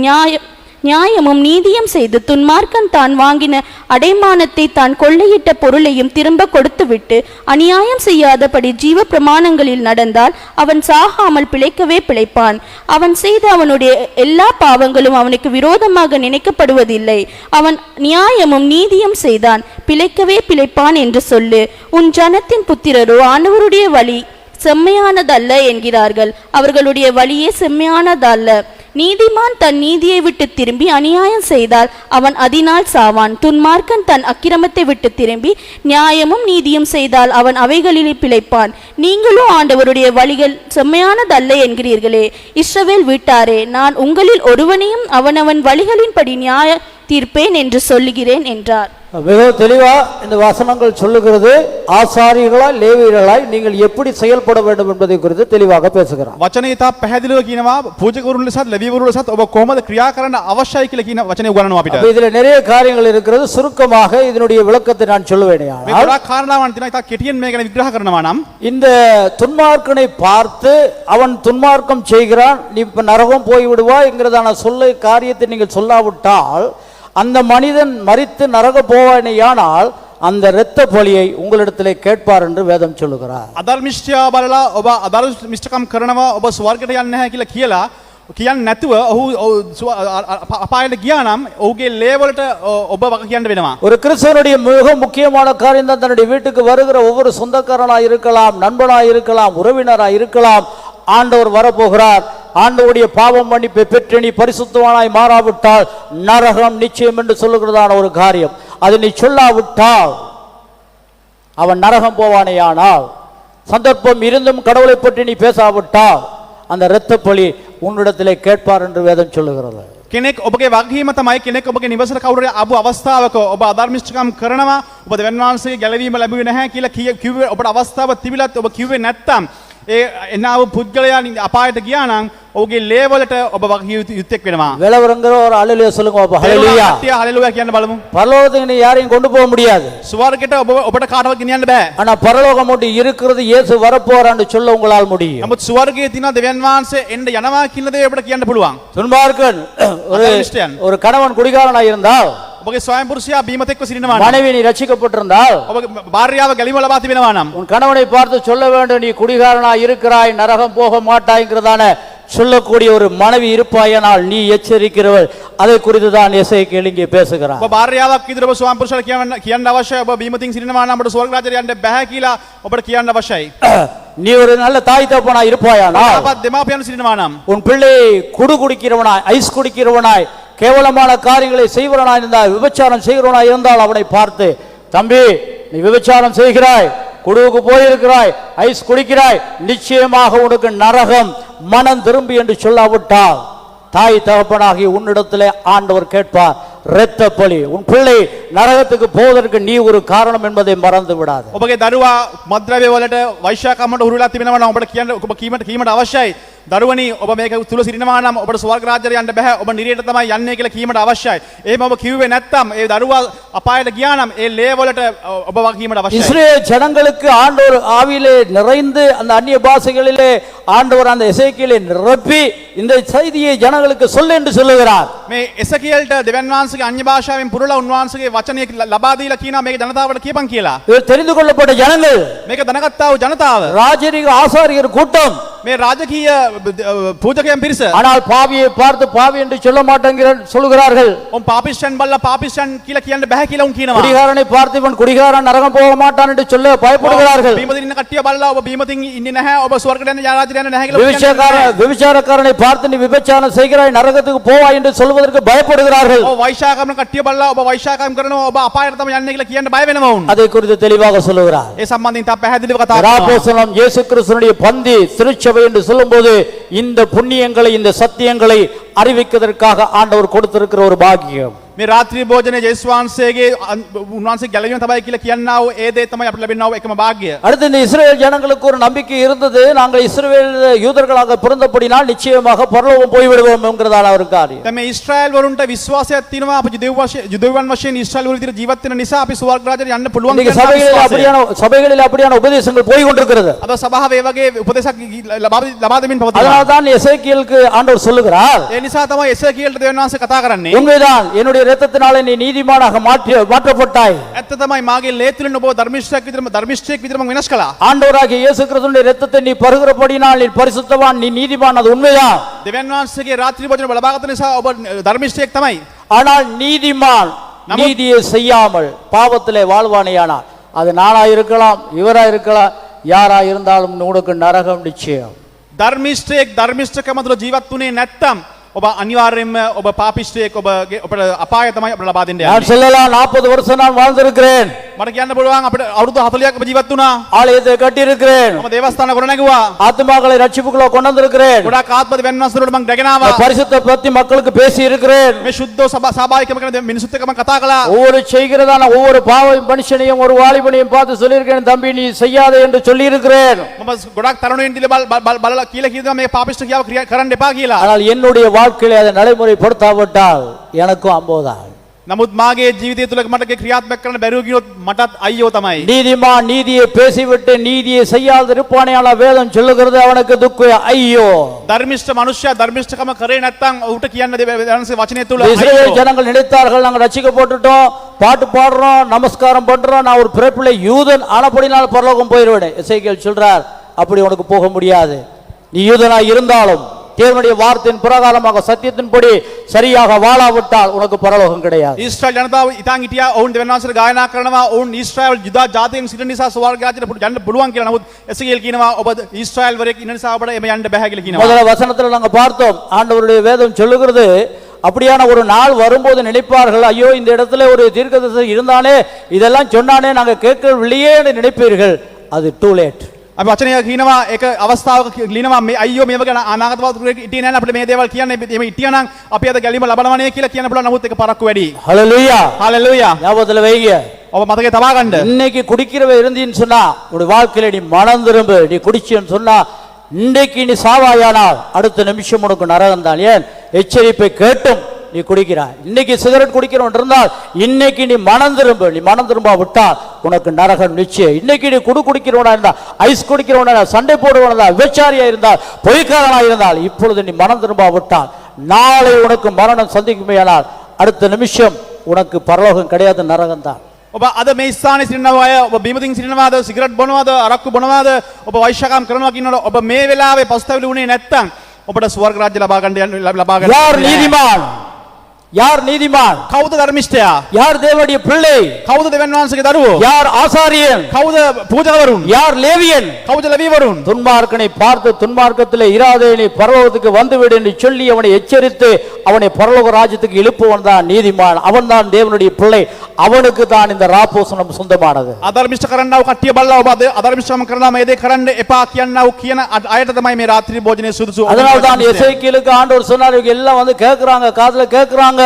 நியாயமும் நீதியும் செய்து துன்மார்க்கன் தான் வாங்கின அடைமானத்தை தான் கொள்ளையிட்ட பொருளையும் திரும்ப கொடுத்துவிட்டு அநியாயம் செய்யாதபடி ஜீவ பிரமாணங்களில் நடந்தால் அவன் சாகாமல் பிழைக்கவே பிழைப்பான். அவன் செய்த அவனுடைய எல்லா பாவங்களும் அவனுக்கு விரோதமாக நினைக்கப்படுவதில்லை. அவன் நியாயமும் நீதியும் செய்தான், பிழைக்கவே பிழைப்பான் என்று சொல்லு. உன் ஜனத்தின் புத்திரரோ, ஆண்டவருடைய வழி செம்மையானதல்ல என்கிறார்கள். அவர்களுடைய வழியே செம்மையானதல்ல. நீதிமான் தன் நீதியை விட்டு திரும்பி அநியாயம் செய்தால் அவன் அதனால் சாவான். துன்மார்க்கன் தன் அக்கிரமத்தை விட்டு திரும்பி நியாயமும் நீதியும் செய்தால் அவன் அவைகளிலே பிழைப்பான். நீங்களோ ஆண்டவருடைய வழிகள் செம்மையானதல்ல என்கிறீர்களே. இஸ்ரவேல் வீட்டாரே, நான் உங்களில் ஒருவனையும் அவனவன் வழிகளின்படி நியாய தீர்ப்பேன் என்று சொல்லுகிறேன் என்றார். மிகவும் தெளிவா இந்த வசனங்கள் சொல்லுகிறது, ஆசாரியர்களாய் லேவியர்களாய் நீங்கள் எப்படி செயல்பட வேண்டும் என்பதை குறித்து தெளிவாக பேசுகிறார். වචනේ තා පැහැදිලිව කියනවා පූජකවරුන් ලෙසත් ලෙවිවරුන් ලෙසත් ඔබ කොහොමද ක්‍රියා කරන්න අවශ්‍යයි කියලා කියන වචනේ උගන්වනවා අපිට. இதுல நிறைய காரியங்கள் இருக்கிறது. சுருக்கமாக இதனுடைய விளக்கத்தை நான் சொல்லுவேனேயானால், මේ ගොඩාක් කාරණාවන් තියෙනවා. තා කෙටියෙන් මේ ගැන විග්‍රහ කරනවා නම් இந்த துன்மார்க்கனை பார்த்து அவன் துன்மார்க்கம் செய்கிறான், நீ இப்ப நரகம் போய் விடுவாய்ங்கிறதான காரியத்தை நீங்கள் சொல்லாவிட்டால் அந்த மனிதன் மரித்து நரக போவானேயானால் அந்த இரத்த பலியை உங்களிடத்திலே கேட்பார் என்று வேதம் சொல்லுகிறார். අධර්මිෂ්ඨයා බලලා ඔබ අධර්මිෂ්ඨකම් කරනවා, ඔබ ස්වර්ගයට යන්නේ නැහැ කියලා කියලා කියන්නේ නැතුව ඔහු අපායට ගියා නම් ඔහුගේ ලේ වලට ඔබ වග කියන්න වෙනවා. ஒரு கிறிஸ்தவனுடைய மிக முக்கியமான காரியம் தான் தன்னுடைய வீட்டுக்கு வருகிற ஒவ்வொரு சொந்தக்காரனாய் இருக்கலாம், நண்பனாய் இருக்கலாம், உறவினராய் இருக்கலாம், ஆண்டவர் வரப்போகிறார், ஆண்டவருடைய பாவம் மன்னிப்பை பெற்று நீ பரிசுத்தவானாய் மாறாவிட்டால் நரகம் நிச்சயம் என்று சொல்லுகிறதான ஒரு காரியம். அது நீ சொல்லாவிட்டால் அவன் நரகம் போவானேயானால், சந்தர்ப்பம் இருந்தும் கடவுளை பற்றி நீ பேசாவிட்டால் அந்த இரத்த பலி உன்னிடத்திலே கேட்பார் என்று வேதம் சொல்லுகிறது. කෙනෙක් ඔබගේ වගකීම තමයි කෙනෙක් ඔබගේ නිවසට කවුරු ආපු අවස්ථාවක ඔබ අධර්මිෂ්ඨකම් කරනවා, ඔබ දෙවියන් වහන්සේගේ ගැලවීම ලැබුවේ නැහැ කියලා කිව්වේ ඔබට අවස්ථාව තිබිලත් ඔබ කිව්වේ නැත්තම් ඒ එනාව පුද්ගලයන් අපායට ගියා නම් ඔහුගේ ලේ වලට ඔබ වග යුත්තේක් වෙනවා. வேலவரங்கர ஒரு ஹalleluya சொல்லுங்க பாப்பா. ஹalleluya. ஹalleluya කියන්න බලමු. பரலோகத்துக்கு நீ யாரையும் கொண்டு போக முடியாது. ස්වර්ගයට ඔබට කාටවත් ගෙනියන්න බෑ. ஆனா பரலோகம் மட்டும் இருக்கிறது, இயேசு வரப்போறான்னு சொல்ல உங்களால் முடியும். නමුත් ස්වර්ගයේ තියෙන දෙවියන් වහන්සේ එන්න යනවා කියන දේ ඔබට කියන්න පුළුවන්. துன்மார்க்கன் ஒரு கணவன் குடிகாரனாய் இருந்தால், ඔබගේ ස්වයං පුරුෂයා බීමතෙක්ව සිටිනවා නම්, மனைவி நீ ரட்சிக்கப்பட்டிருந்தால், ඔබගේ භාර්යාව ගැලීම ලබා තිබෙනවා නම්, உன் கணவனை பார்த்து சொல்ல வேண்டும், நீ குடிகாரனாய் இருக்கிறாய், நரகம் போக மாட்டாய்ங்கிறதான சொல்லக்கூடிய ஒரு மனைவி இருப்பாயானால் நீ எச்சரிக்கிறவர். அதை குறித்து தான் எசேக்கியேல் இங்கே பேசுகிறார். ඔබ භාර්යාවක් විදිහට ඔබ ස්වයං පුරුෂයාට කියන්න අවශ්‍යයි. ඔබ බීමතින් සිටිනවා නම් ඔබට ස්වර්ග රාජ්‍යයට යන්න බෑ කියලා ඔබට කියන්න අවශ්‍යයි. நீ ஒரு நல்ல தாய் தகப்பனாய் இருப்பாயானால், අපත් දෙමාපියන් සිටිනවා නම්, உன் பிள்ளை குடிக்கிறவனாய், ஐஸ் குடிக்கிறவனாய், கேவலமான காரியங்களை செய்வனாய் இருந்தால், விபச்சாரம் செய்கிறவனாய் இருந்தால் அவனை பார்த்து, தம்பி நீ விபச்சாரம் செய்கிறாய், குடுவுக்கு போயிருக்கிறாய், ஐஸ் குடிக்கிறாய், நிச்சயமாக உனக்கு நரகம், மனம் திரும்பி என்று சொல்லாவிட்டால் தாய் தகப்பனாகி உன்னிடத்திலே ஆண்டவர் கேட்பார் இரத்த பலி. உன் பிள்ளை நரகத்துக்கு போவதற்கு நீ ஒரு காரணம் என்பதை மறந்து விடாது. ඔබගේ දරුවා මද්ද්‍රව්‍ය වලට වෛශ්‍යාකම්මට හුරු වෙලා තිබෙනවා නම් ඔබට කියන්න ඔබ කීමට අවශ්‍යයි. දරුවනි ඔබ මේක තුල සිටිනවා නම් ඔබට ස්වර්ග රාජ්‍යයට යන්න බෑ. ඔබ නිරයට තමයි යන්නේ කියලා කීමට අවශ්‍යයි. එහෙම ඔබ කිව්වේ නැත්නම් ඒ දරුවා අපායට ගියා නම් ඒ ලේ වලට ඔබ කීමට අවශ්‍යයි. இஸ்ரேல் ஜனங்களுக்கு ஆண்டவர் ஆவியிலே நிறைந்து அந்த அந்நிய பாஷைகளிலே ஆண்டவர் அந்த எசேக்கியேலை நிரப்பி இந்த செய்தியை ஜனங்களுக்கு சொல்லு என்று சொல்லுகிறார். මේ එසකියල්ට දෙවන් වහන්සේගේ අන්‍ය භාෂාවෙන් පුරලා උන්වහන්සේගේ වචනය ලබා දීලා කියනවා මේක ජනතාවට කියපන් කියලා. இவர் தெரிந்து கொள்ளப்பட்ட ஜனங்கள், මේක දැනගත්තා වූ ජනතාව. ராஜரீக ஆசாரியர் கூட்டம். මේ රාජකීය පූජකයන් පිරිස. ஆனால் பாவியை பார்த்து பாவி என்று சொல்ல மாட்டேங்கிற சொல்லுகிறார்கள். උන් පාපිෂ්ඨයන් බල්ලා පාපිෂ්ඨයන් කියලා කියන්න බෑ කියලා උන් කියනවා. குடிகாரனை பார்த்து இவன் குடிகாரன் நரகம் போக மாட்டான் என்று சொல்ல பயப்படுகிறார்கள். බීමදින් ඉන්න කට්ටිය බල්ලා ඔබ බීමදින් ඉන්නේ නැහැ ඔබ ස්වර්ගයට යන රාජ්‍යයට යන්නේ නැහැ කියලා விபச்சாரக்காரனை பார்த்து நீ விபச்சாரம் செய்கிறாய் நரகத்துக்கு போவாய் என்று சொல்வதற்கு பயப்படுகிறார்கள். ඔබ වෛශාකම් කට්ටිය බල්ලා ඔබ වෛශාකම් කරනවා ඔබ අපායට තමයි යන්නේ කියලා කියන්න බය වෙනවා උන්. அதை குறித்து தெளிவாக சொல்லுகிறார். ඒ සම්බන්ධයෙන් තා පැහැදිලිව කතා කරනවා. ராபோசனம் இயேசு கிறிஸ்துவினுடைய பந்தி திருச்சபை என்று சொல்லும்போது இந்த புண்ணியங்களை இந்த சத்தியங்களை அறிவிப்பதற்காக ஆண்டவர் கொடுத்திருக்கிற ஒரு பாக்கியம். මේ රාත්‍රී භෝජනයේ ජේසුස් වහන්සේගේ උන්වහන්සේ ගැලවීම තමයි කියලා කියනවා ඒ දේ තමයි අපිට ලැබෙනා වූ එකම වාග්ය. அடுத்து இந்த இஸ்ரவேல் ஜனங்களுக்கு ஒரு நம்பிக்கை இருந்தது, நாங்கள் இஸ்ரவேல் யூதர்களாக பிறந்தபடினால் நிச்சயமாக பரலோகம் போய்விடுவோம் என்கிறதான ஒரு காரியம். දැන් මේ ඊශ්‍රායල් වරුන්ට විශ්වාසයක් තියෙනවා අපි යුදෙව්වන් වශයෙන් ඊශ්‍රායල් වරු විදිහට ජීවත් වෙන නිසා අපි ස්වර්ග රාජ්‍යයට යන්න පුළුවන් இன்னைக்கு சபைகளில் அப்படியான உபதேசங்கள் போய் கொண்டிருக்கிறது. අද සභාවේ ඒ වගේ උපදේශක් ලබා දෙමින් පවතිනවා. அதனால தான் எசேக்கியேலுக்கு ஆண்டவர் சொல்லுகிறார், ඒ නිසා තමයි එසේකියල්ට දෙවියන් වහන්සේ කතා කරන්නේ. உண்மைதான், என்னுடைய இரத்தத்தினாலே நீ நீதிமானாக மாற்றப்பட்டாய். ඇත්ත තමයි මාගේ ලේ තුලින් ඔබ ධර්මිෂ්ඨයෙක් විදිහට මම වෙනස් කළා. ஆண்டவராகிய இயேசு கிறிஸ்துவினுடைய இரத்தத்தை நீ பருகிறபடினால் நீ பரிசுத்தவான், நீ நீதிமான், அது உண்மைதான். දෙවියන් වහන්සේගේ රාත්‍රී භෝජන ලබාගත නිසා ඔබ ධර්මිෂ්ඨයෙක් තමයි. ஆனால் நீதிமான் நீதியை செய்யாமல் பாவத்திலே வாழ்வானேயானால், அது நானா இருக்கலாம், இவரா இருக்கலாம், யாரா இருந்தாலும் உனக்கு நரகம் நிச்சயம். ධර්මිෂ්ඨයෙක් ධර්මිෂ්ඨකම තුල ජීවත් වුණේ නැත්තම් ඔබ අනිවාර්යයෙන්ම ඔබ පාපිෂ්ඨයෙක් ඔබට අපාය තමයි අපිට ලබා දෙන්නේ. நான் சொல்லலாம் 40 வருஷம் நான் வாழ்ந்திருக்கிறேன், මට කියන්න පුළුවන් අපිට අවුරුදු 40ක් ඔබ ජීවත් වුණා. ஆலயத்தை கட்டி இருக்கிறேன், මම දේවස්ථාන ගොඩනැගුවා. ஆத்துமாக்களை ரட்சிப்புக்குள்ள கொண்டு வந்திருக்கிறேன், ගොඩාක් ආත්ම දෙවියන් වහන්සේලට මම රැගෙන ආවා. பரிசுத்த பத்தி மக்களுக்கு பேசி இருக்கிறேன், මේ සුද්ධ සභායිකම කරන මිනිසුත් එක්ක මම කතා කළා. ஒவ்வொரு செய்கிறதான ஒவ்வொரு பாவ மனுஷனையும் ஒரு வாலிபனையும் பார்த்து சொல்லியிருக்கிறேன், தம்பி நீ செய்யாதே என்று சொல்லி இருக்கிறேன். මම ගොඩාක් තරුණයින් දිල බලලා කියලා කියනවා මේ පාපිෂ්ඨ කියාව කරන්න එපා කියලා. ஆனால் என்னுடைய வாழ்க்கையிலே அதை நடைமுறைப்படுத்தாவிட்டால் எனக்கும் அம்போதான். නමුත් මාගේ ජීවිතය තුළ මට ක්‍රියාත්මක කරන්න බැරුව ගියොත් මටත් අයියෝ තමයි. நீதிமான் நீதியை பேசிவிட்டு நீதியை செய்யாத இருப்பானேயானால் வேதம் சொல்லுகிறது அவனுக்கு துக்கம் ஐயோ. ධර්මිෂ්ඨ මනුෂ්‍යයා ධර්මිෂ්ඨකම කරේ නැත්නම් ඌට කියන්න දෙවියන්සේ වචනේ තුල இஸ்ரவேல் ஜனங்கள் நினைத்தார்கள், நாங்கள் ரட்சிக்கப்பட்டுட்டோம், பாட்டு பாடுறோம், நமஸ்காரம் பண்றோம், நான் ஒரு பிறப்பிள்ளை யூதன் ஆனபடினால் பரலோகம் போயிடுவேன். எசேக்கியேல் சொல்றார், அப்படி உனக்கு போக முடியாது. நீ யூதனாய் இருந்தாலும் தேவனுடைய வார்த்தையின் பிரகாரமாக சத்தியத்தின்படி சரியாக வாழாவிட்டால் உனக்கு பரலோகம் கிடையாது. ඊශ්‍රායල් ජනතාව ඉතින් හිටියා ඔවුන් දෙවියන් වහන්සේට ගායනා කරනවා ඔවුන් ඊශ්‍රායල් යුදා ජාතියෙන් සිටින නිසා ස්වර්ග රාජ්‍යයට යන්න පුළුවන් කියලා. නමුත් එසේකියල් කියනවා ඔබ ඊශ්‍රායල් වරයෙක් ඉන්න නිසා ඔබට එම යන්න බෑ කියලා කියනවා. முதல் வசனத்துல நாங்க பார்த்தோம், ஆண்டவருடைய வேதம் சொல்லுகிறது, அப்படியான ஒரு நாள் வரும்போது நினைப்பார்கள், ஐயோ இந்த இடத்துல ஒரு தீர்க்கதரிசி இருந்தானே, இதெல்லாம் சொன்னானே, நாங்க கேட்கவில்லையே என்று நினைப்பீர்கள். அது டூ லேட். අපි වචනය කියනවා ඒක අවස්ථාවක ලියනවා මේ අයියෝ මේ වගේ අනාගත වතුරේ හිටියේ නැහැ අපිට මේ දේවල් කියන්න මේ හිටියානම් අපි අද ගැලීම ලබනවනේ කියලා කියන්න පුළුවන්. නමුත් ඒක පරක්කු වැඩි. ஹல்லேலூயா, හalleluya. ஞாபகத்துல வைங்க, ඔබ මතකේ තබා ගන්න. இன்னைக்கு குடிக்கிறவ இருந்தீன்னு சொன்னா உடைய வாழ்க்கையில நீ மனம் திரும்பு. நீ குடிச்சேன்னு சொன்னா இன்றைக்கு நீ சாவாயானால் அடுத்த நிமிஷம் உனக்கு நரகம் தான். ஏன் எச்சரிப்பை கேட்டும் நீ குடிக்கிறாய். இன்னைக்கு சிகரெட் குடிக்கிறவன் இருந்தால் இன்னைக்கு நீ மனம் திரும்ப. நீ மனம் திரும்ப விட்டால் உனக்கு நரகம் நிச்சயம். இன்னைக்கு நீ குடிக்கிறவனா இருந்தால், ஐஸ் குடிக்கிறவனா, சண்டை போடுவனா, விபச்சாரியா இருந்தால், பொய்க்காரனா இருந்தால், இப்பொழுது நீ மனம் திரும்ப விட்டால் நாளை உனக்கு மரணம் சந்திக்குமேயானால் அடுத்த நிமிஷம் உனக்கு பரலோகம் கிடையாது, நரகம் தான். ඔබ අද මේ ස්ථානයේ සිටිනවා අය ඔබ බීමදින් සිටිනවාද සිගරට් බොනවාද අරක්කු බොනවාද ඔබ වෛශ්‍යකම් කරනවා කියනවද ඔබ මේ වෙලාවේ පස්තවිලි උනේ නැත්තම් ඔබට ස්වර්ග රාජ්‍ය ලබා ගන්න யார் நீதிமான்? யார் நீதிமான்? කවුද ධර්මිෂ්ඨයා? யார் தேவனுடைய பிள்ளை? කවුද දෙවියන් වහන්සේගේ දරුවෝ? யார் ஆசாரியன்? කවුද පූජකවරුන්? யார் லேவியன்? කවුද ලෙවීවරුන්? துன்மார்க்கனை பார்த்து துன்மார்க்கத்திலே இராதே, நீ பரலோகத்துக்கு வந்துவிடு என்று சொல்லி அவனை எச்சரித்து அவனை பரலோக ராஜ்யத்துக்கு இழுப்புவன் தான் நீதிமான். அவன் தான் தேவனுடைய பிள்ளை. அவனுக்கு தான் இந்த ராப்போசனம் சொந்தமானது. අධර්මිෂ්ඨ කරන්නව කට්ටිය බලලා ඔබ අධර්මිෂ්ඨම කරනවා මේ දේ කරන්න එපා කියනව කියන අයට තමයි මේ රාත්‍රී භෝජනයේ සුදුසු. அதனால தான் எசேக்கியேலுக்கு ஆண்டவர் சொன்னார், இவங்க எல்லாம் வந்து கேட்கறாங்க, காதுல கேட்கறாங்க,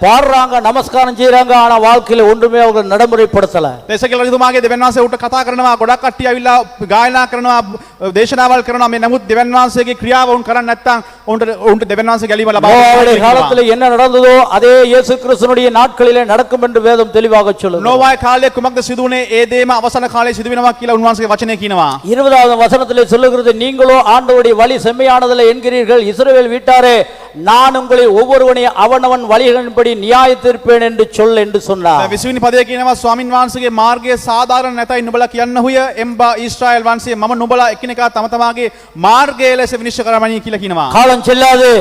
பாடுறாங்க, நமஸ்காரம் செய்யறாங்க, ஆனா வாழ்க்கையில ஒன்றுமே அவங்க நடைமுறைப்படுத்தல. එසකෙල් රජතුමාගේ දෙවියන් වහන්සේ උට කතා කරනවා, ගොඩක් කට්ටිය ඇවිල්ලා ගායනා කරනවා, දේශනාවල් කරනවා. මේ නමුත් දෙවියන් වහන්සේගේ ක්‍රියාව උන් කරන්නේ නැත්නම් උන්ට දෙවියන් වහන්සේ ගැලීම ලබා நோவாவுடைய காலத்துல என்ன நடந்ததோ அதே இயேசு கிறிஸ்துவினுடைய நாட்களிலே நடக்கும் என்று வேதம் தெளிவாக சொல்லுது. නෝවාගේ කාලේ කුමක්ද සිදු වුනේ? ඒ දේම අවසාන කාලේ සිදු වෙනවා කියලා උන්වහන්සේගේ වචනේ කියනවා. 20வது வசனத்திலே சொல்லுகிறது, நீங்களோ ஆண்டவருடைய வழி செம்மையானதில்லை என்கிறீர்கள், இஸ்ரவேல் வீட்டாரே நான் உங்களை ஒவ்வொருவனையும் அவனவன் வழிகளின்படி நியாயத்தீர்ப்பேன் என்று சொல் என்று சொன்னார். 20 වෙනි පදයේ කියනවා, ස්වාමින් වහන්සේගේ මාර්ගය සාධාරණ නැතයි නුඹලා කියන්න හුය. එම්බා ඊශ්‍රායල් වංශයේ මම නුඹලා එකිනෙකා තම තමාගේ මාර්ගය ලෙස විනිශ්චය කරමනි කියලා කියනවා. காலம் செல்லாது,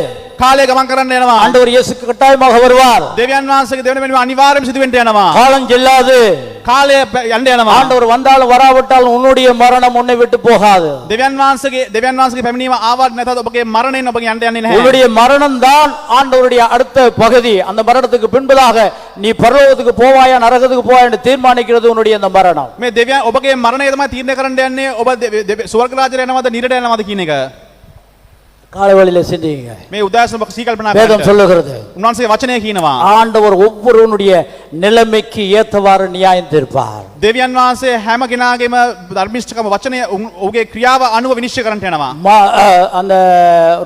කාලය ගමන් කරන්න යනවා. ஆண்டவர் இயேசு கட்டாயமாக வருவார். දෙවියන් වහන්සේගේ දෙවන වෙනුව අනිවාර්යයෙන්ම සිදු වෙන්න යනවා. காலம் செல்லாது, කාලය යන්න යනවා. ஆண்டவர் வந்தாலும் வராவிட்டாலும் உன்னுடைய மரணம் உன்னை விட்டு போகாது. දෙවියන් වහන්සේගේ පැමිණීම ආවත් නැතත් ඔබගේ මරණයෙන් ඔබ යන්න යන්නේ නැහැ. உன்னுடைய மரணம் தான் ஆண்டவருடைய அடுத்த பகுதி. அந்த மரணத்துக்கு பின்பதாக நீ பரலோகத்துக்கு போவாயா நரகத்துக்கு போவாயா என்று தீர்மானிக்கிறது உன்னுடைய அந்த மரணம். මේ දෙවියන් ඔබගේ මරණය තමයි තීරණය කරන්න යන්නේ. ඔබ ස්වර්ග රාජ්‍යයට යනවද නිරයට යනවද කියන එක. காலைவெளியில சிந்திங்க. මේ උදාසන ඔබ සීකල්පනා வேதம் කරන්න. சொல்லுகிறது, උන්වහන්සේ වචනය කියනවා, ஆண்டவர் ஒவ்வொருவனுடைய நிலைமைக்கு ஏற்றவாறு நியாயம் தீர்ப்பார். දෙවියන් වහන්සේ හැම කෙනාගේම ධර්මිෂ්ඨකම වචනය ඔහුගේ ක්‍රියාව අනුව විනිශ්චය කරන්නට යනවා. அந்த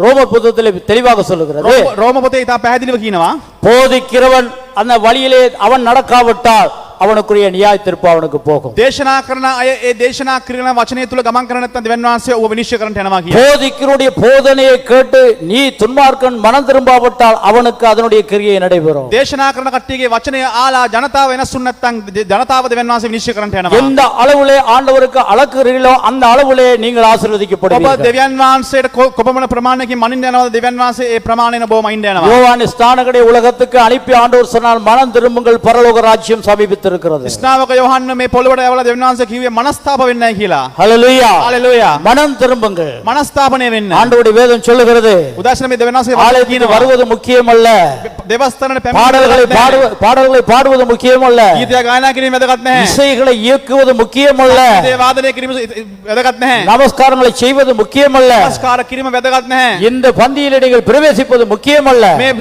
ரோமர் புத்தகத்திலே தெளிவாக சொல்லுகிறது, රෝම පොතේ ඉතා පැහැදිලිව කියනවා, போதிக்கிறவன் அந்த வழியிலே அவன் நடக்காவிட்டால் அவனுக்குரிய நியாய தீர்ப்பு அவனுக்கு போகும். දේශනා කරන අය ඒ දේශනා කරන වචනය තුල ගමන් කරන නැත්නම් දෙවියන් වහන්සේ ඔබ විනිශ්චය කරන්නට යනවා කියනවා. போதிக்கிறவனுடைய போதனையை கேட்டு நீ துன்மார்க்கன் மனம் திரும்பாவிட்டால் அவனுக்கு அதனுடைய கிரியை நடைபெறும். දේශනා කරන කට්ටියගේ වචනය ආලා ජනතාව වෙනස් වුනේ නැත්නම් ජනතාව දෙවියන් වහන්සේ විනිශ්චය කරන්නට යනවා. எந்த அளவிலே ஆண்டவருக்கு அளக்குறீர்களோ அந்த அளவிலே நீங்கள் ඔබ ஆசீர்வதிக்கப்படுவீர்கள். දෙවියන් වහන්සේට කොපමණ ප්‍රමාණයකින් මනින්න යනවද? දෙවියන් වහන්සේ ඒ ප්‍රමාණයන ඔබ මනින්න යනවා. யோவான் ஸ்நானகனை உலகத்துக்கு அனுப்பி ஆண்டவர் சொன்னால் மனம் திரும்புங்கள், பரலோக ராஜ்யம் சமீபித்திருக்கிறது. ස්නාවක යෝහන්න මේ පොළොවට ඇවලා දෙවියන් වහන්සේ කිව්වේ මනස්තාප වෙන්නයි කියලා. ஹல்லேலூயா, හalleluya. மனம் திரும்புங்கள். මනස්තාපණය වෙන්න. ஆண்டவருடைய வேதம் சொல்லுகிறது, උදාසන මේ දෙවියන් වහන්සේ ஆலயத்துக்கு வருவது முக்கியமல்ல, දෙවස්තරණ பாடல்களை பாடுவது முக்கியமல்ல, ගීතය ගායනා කිරීම වැදගත් නැහැ. இசைகளை இயக்குவது முக்கியமல்ல, ඒ වාදනය කිරීම වැදගත් නැහැ. நமஸ்காரங்களை செய்வது முக்கியமல்ல, නමස්කාර කිරීම වැදගත් නැහැ. இந்த பந்தியிலே நீங்கள் பிரவேசிப்பது முக்கியமல்ல. මේ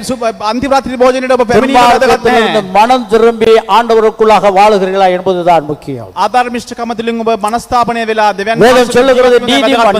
අන්තිම රාත්‍රී භෝජනයේ ඔබ පැමිණීම වැදගත් துன்மார்க்கத்திலிருந்து නැහැ. மனம் திரும்பி ஆண்டவருக்குள்ளாக வாழுகிறீர்களா என்பதுதான் முக்கியம். ආධර්මිෂ්ඨකම තුලින් ඔබ මනස්ථාපනය වෙලා දෙවියන් வேதம் சொல்லுகிறது,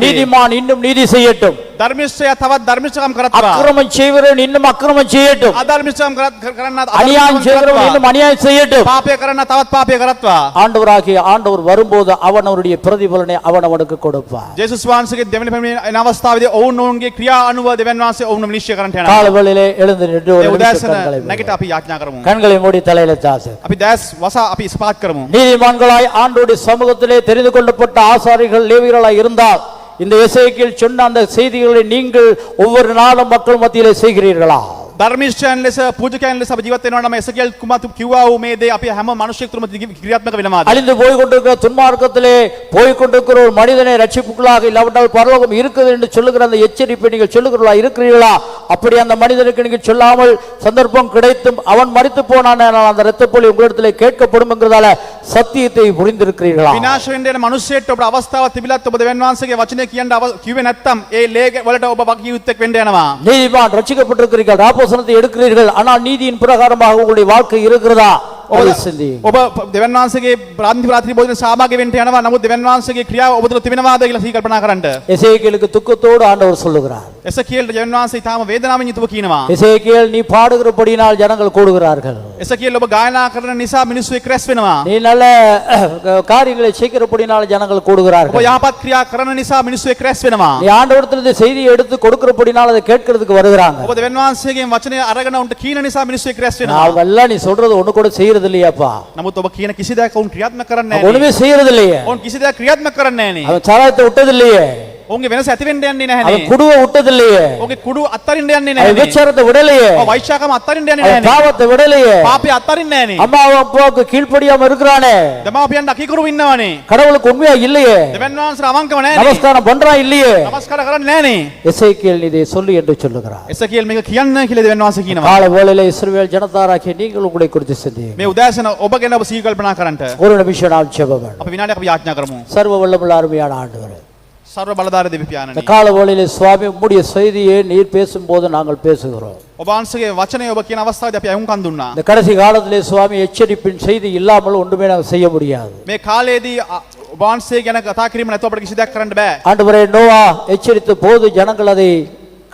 நீதிமான் இன்னும் நீதி செய்யட்டும், ධර්මිෂ්ඨය තවත් ධර්මිෂ්ඨකම් කරත්වා. அக்கிரமம் செய்கிறவன் இன்னும் அக்கிரமம் செய்யட்டும், අධර්මිෂ්ඨකම් කරන්න அநியாயம் செய்கிறவன் இன்னும் அநியாயம் செய்யட்டும். පාපය කරන්න තවත් පාපය කරත්වා. ஆண்டவராகிய ஆண்டவர் வரும்போது அவனுடைய பிரதிபலனை அவனுக்கு கொடுப்பார். ජේසුස් වහන්සේගේ දෙවන පැමිණීම එන අවස්ථාවේදී ඔවුන්ගේ ක්‍රියා අනුව දෙවියන් වහන්සේ ඔවුන් විනිශ්චය කරන්නට යනවා. காலைவேளையிலே எழுந்து நின்று ஒரு ඒ நிமிஷம் උදෑසන கண்களை மூடு. නැගිට අපි යාඥා කරමු. கண்களை மூடி தலையில தாசு. අපි දැස් වසා අපි ඉස්පාත් කරමු. நீதிமான்களாய் ஆண்டவருடைய சமூகத்திலே தெரிந்து கொள்ளப்பட்ட ஆசாரிகள் லேவியர்களாய் இருந்தால் இந்த எசேக்கியேல் சொன்ன அந்த செய்திகளை நீங்கள் ஒவ்வொரு நாளும் மக்கள் மத்தியிலே செய்கிறீர்களா? ධර්මිෂ්ඨයන් ලෙස පූජකයන් ලෙස අපි ජීවත් වෙනවා නම් එසකෙල් කුමාතු කිව්වා වූ මේ දේ අපි හැම මිනිසෙක් තුරම ක්‍රියාත්මක වෙනවාද? அழிந்து போய் கொண்டிருக்கிற துன்மார்க்கத்திலே போய் கொண்டிருக்கிற ஒரு மனிதனை ரட்சிப்புக்குள்ளாக இல்லாவிட்டால் பரலோகம் இருக்குது என்று சொல்லுகிற அந்த எச்சரிப்பை நீங்கள் சொல்லுகிறீர்களா, இருக்கிறீர்களா? அப்படி அந்த மனிதனுக்கு நீங்கள் சொல்லாமல் சந்தர்ப்பம் கிடைத்தும் அவன் மரித்து போனான், அந்த இரத்தப்பொழி உங்களிடத்திலே கேட்கப்படும் என்கிறதால சத்தியத்தை புரிந்திருக்கிறீர்களா? විනාශ වෙන්න යන මිනිසෙක්ට ඔබ අවස්ථාවක් තිබිලත් ඔබ දෙවියන් වහන්සේගේ වචනේ කියන්න කිව්වේ නැත්තම් ඒ ලේ වලට ඔබ වගකීම් වෙන්න යනවා. நீதிமான் ரட்சிக்கப்பட்டிருக்கிறீர்கள், ராப்போசனத்தை எடுக்கிறீர்கள், ஆனால் நீதியின் பிரகாரமாக உங்களுடைய வாழ்க்கை இருக்கிறதா? ඔබ දෙවියන් වහන්සේගේ අන්තිම රාත්‍රී භෝජන සහභාගී වෙන්න යනවා. නමුත් දෙවියන් වහන්සේගේ ක්‍රියාව ඔබ තුළ තිබෙනවාද කියලා සිහි කල්පනා කරන්න. எசேக்கியேலுக்கு துக்கத்தோடு ஆண்டவர் சொல்லுகிறார். එසකියල් දෙවියන් වහන්සේ ඊටාම වේදනාවෙන් යුතුව කියනවා. எசேக்கியேல் நீ பாடுகிறபடியினால் ஜனங்கள் கூடுகிறார்கள். එසකියල් ඔබ ගායනා කරන නිසා මිනිස්සු එක් රැස් වෙනවා. நீ நல்ல காரியங்களை செய்கிறபடியினால் ஜனங்கள் ඔබ கூடுகிறார்கள். යහපත් ක්‍රියා කරන නිසා மினிස්සු එක් රැස් වෙනවා. நீ ஆண்டவரிடத்திலிருந்து செய்தியை எடுத்து கொடுக்கிறபடியினால் அதை கேட்கிறதுக்கு வருகிறாங்க. ඔබ දෙවියන් වහන්සේගෙන් වචනය අරගෙන උන්ට කීන නිසා මිනිස්සු එක් රැස් වෙනවා. அவங்க எல்லாம் நீ சொல்றது ஒண்ணு கூட செய்யறது இல்லையாப்பா? නමුත් ඔබ කියන කිසි දෙයක් උන් ක්‍රියාත්මක කරන්නේ அவங்க නැහැ. ஒண்ணுமே செய்யறது இல்லையே. උන් කිසි දෙයක් ක්‍රියාත්මක කරන්නේ නැහැ නේ. அவன் சாராயத்தை விட்டது இல்லையே, උන්ගේ වෙනස ඇති වෙන්න යන්නේ නැහැ அவன் නේ. குடுவை விட்டது இல்லையே, ඔගේ කුඩු අත්තරින්න යන්නේ அவன் නැහැ නේ. விபச்சாரத்தை விடலையே, ඔව් වෛශ්‍යාකම අත්තරින්න යන්නේ அவன் නැහැ නේ. பாவத்தை விடலையே, පාපය අත්තරින්නේ නැහැ නේ. அம்மா அப்பாவுக்கு கீழ்ப்படியாம இருக்கிறானே, දෙමාපියන් අකීකරු ඉන්නවනේ. கடவுளுக்கு உண்மையா இல்லையே, දෙවියන් වහන්සේ අවංකව නැහැ නේ. நமஸ்காரம் பண்றான் இல்லையே. නමස්කාර කරන්නේ නැහැ නේ. எசேக்கியேல் இதை சொல்லு என்று சொல்லுகிறார். එසකියල් මේක කියන්න කියලා දෙවියන් වහන්සේ කියනවා. கால வேளையிலே இஸ்ரவேல் ஜனதாராகிய நீங்கள் உங்களை குறித்து சிந்தியுங்கள். මේ උදෑසන ඔබ ගැන ඔබ සිහි කල්පනා කරන්නට ஒரு நிமிஷம் நாம் ஜெபம். අපි විනාඩියක් අපි යාඥා කරමු. சர்வ வல்லமுள்ள அருமையான ஆண்டவரே, සර්ව බලධාරී දෙවි இந்த පියාණනි. காலவழியிலே சுவாமி உம்முடைய செய்தியை நீர் பேசும்போது நாங்கள் பேசுகிறோம். ඔබ වහන්සේගේ වචනය ඔබ කියන අවස්ථාවේදී අපි අයුම්කන් දුන්නා. இந்த கடைசி காலத்திலே சுவாமி எச்சரிப்பின் செய்தி இல்லாமல் ஒன்றுமே நாங்கள் செய்ய முடியாது. මේ කාලයේදී ඔබ වහන්සේ ගැන කතා කිරීම නැතුව අපිට කිසි දෙයක් කරන්න බෑ. ஆண்டவரே, நோவா எச்சரித்த போது ஜனங்கள் அதை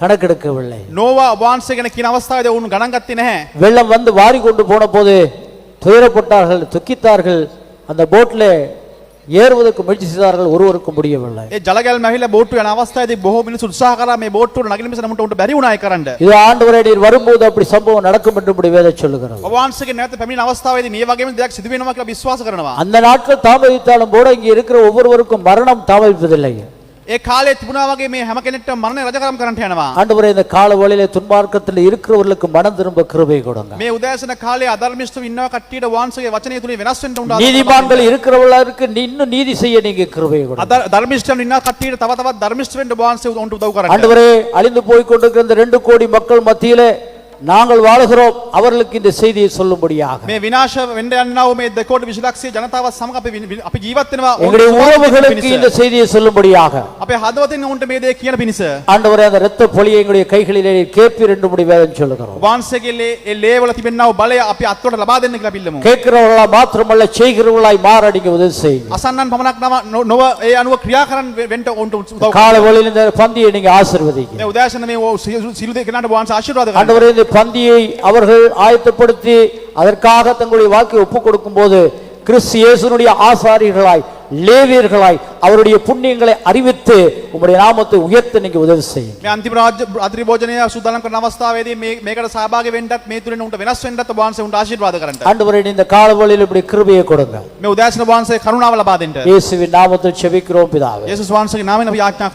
கணக்கெடுக்கவில்லை. නෝවා ඔබ වහන්සේ ගැන කියන අවස්ථාවේදී වුන් ගණන් ගත්තේ නැහැ. வெள்ளம் வந்து வாரி கொண்டு போன போது துயரப்பட்டார்கள், துக்கித்தார்கள். அந்த போட்ல ஏறுவதற்கு முயற்சி செய்தார்கள், ஒருவருக்கும் முடியவில்லை. ඒ ජලගැල්ම ඇවිල්ලා බෝට්ටුව යන අවස්ථාවේදී බොහෝ මිනිස්සු උත්සාහ කරා මේ බෝට්ටුවට නගින්න මිස නමුත් උන්ට බැරි වුණා ඒ කරන්න. இது ஆண்டவரே, நீர் வரும்போது அப்படி சம்பவம் நடக்கும் என்று இப்படி வேதம் சொல்லுகிறது. ඔබ වහන්සේගේ නැවත පැමිණෙන අවස්ථාවේදී මේ වගේම දෙයක් සිදු වෙනවා කියලා විශ්වාස කරනවා. அந்த நாட்கள் தாமதித்தாலும் கூட இங்கே இருக்கிற ஒவ்வொருவருக்கும் மரணம் தாமதிப்பதில்லை. ඒ කාලේ තිබුණා වගේ මේ හැම කෙනෙක්ටම මරණය රජකරම් කරන්නට යනවා. ஆண்டவரே, இந்த கால வழியிலே துன்மார்க்கத்தில் இருக்கிறவர்களுக்கு மனம் திரும்ப கிருபை கொடுங்க. මේ උදෑසන කාලේ අධර්මිෂ්ඨව ඉන්නවා කට්ටියට වහන්සේගේ වචනය තුලින් වෙනස් වෙන්න උන්ට நீதிமான்கள் இருக்கிறவர்களுக்கு இன்னும் நீதி செய்ய நீங்க கிருபை கொடுங்க. ධර්මිෂ්ඨයන් ඉන්නවා කට්ටියට තව තවත් ධර්මිෂ්ඨ වෙන්න වහන්සේ උන්ට උදව් කරන්න. ஆண்டவரே, அழிந்து போய் கொண்டிருக்கிற இந்த 2 கோடி மக்கள் மத்தியிலே நாங்கள் வாழுகிறோம், அவர்களுக்கு இந்த செய்தியை சொல்லும்படியாக මේ විනාශ වෙන්න යනවා මේ 2 කෝටි 20 ලක්ෂය ජනතාවත් සමග අපි ජීවත් වෙනවා. எங்களுடைய உறவுகளுக்கு இந்த செய்தியை சொல்லும்படியாக අපේ හදවතින් උන්ට මේ දේ කියන පිණිස ஆண்டவரே, அந்த இரத்த பொழியை எங்களுடைய கைகளிலே நீர் கேட்பீர் என்று முடி வேதம் சொல்லுகிறோம். වහන්සේගේ ඒ ලේවල තිබෙනා වූ බලය අපි අත්වට ලබා දෙන්න කියලා පිළිමු. கேட்கிறவர்களா மாத்திரமல்ல, செய்கிறவர்களாய் மாற நீங்க உதவி செய்யுங்க. අසන්නන් පමණක් නොව ඒ අනුව ක්‍රියා කරන්න වෙන්න උන්ට උදව් கால வழியில் இந்த பந்தியை நீங்க ஆசீர்வதிங்க. මේ උදෑසන මේ සිළු දෙක නට වහන්සේ ආශිර්වාද කරන්න. ஆண்டவரே, இந்த பந்தியை அவர்கள் ஆயத்தப்படுத்தி அதற்காக தங்களுடைய வாழ்க்கையை ஒப்புக் கொடுக்கும் போது கிறிஸ்து இயேசுனுடைய ஆசாரியர்களாய், லேவியர்களாய் அவருடைய புண்ணியங்களை அறிவித்து உம்முடைய நாமத்தை உயர்த்த நீங்க உதவி செய்யுங்க. මේ අන්තිම රාත්‍රී භෝජනය සූදානම් කරන අවස්ථාවේදී මේකට සහභාගී වෙන්නත් මේ තුලින් උන්ට වෙනස් වෙන්නත් වහන්සේ උන්ට ආශිර්වාද කරන්න. ஆண்டவரே, இந்த கால வழியில் இப்படி கிருபையை கொடுங்க. මේ උදෑසන වහන්සේ කරුණාව ලබා දෙන්න. இயேசுவின் நாமத்தில் செபிக்கிறோம் பிதாவே. යේසුස් වහන්සේගේ නාමයෙන් අපි යාඥා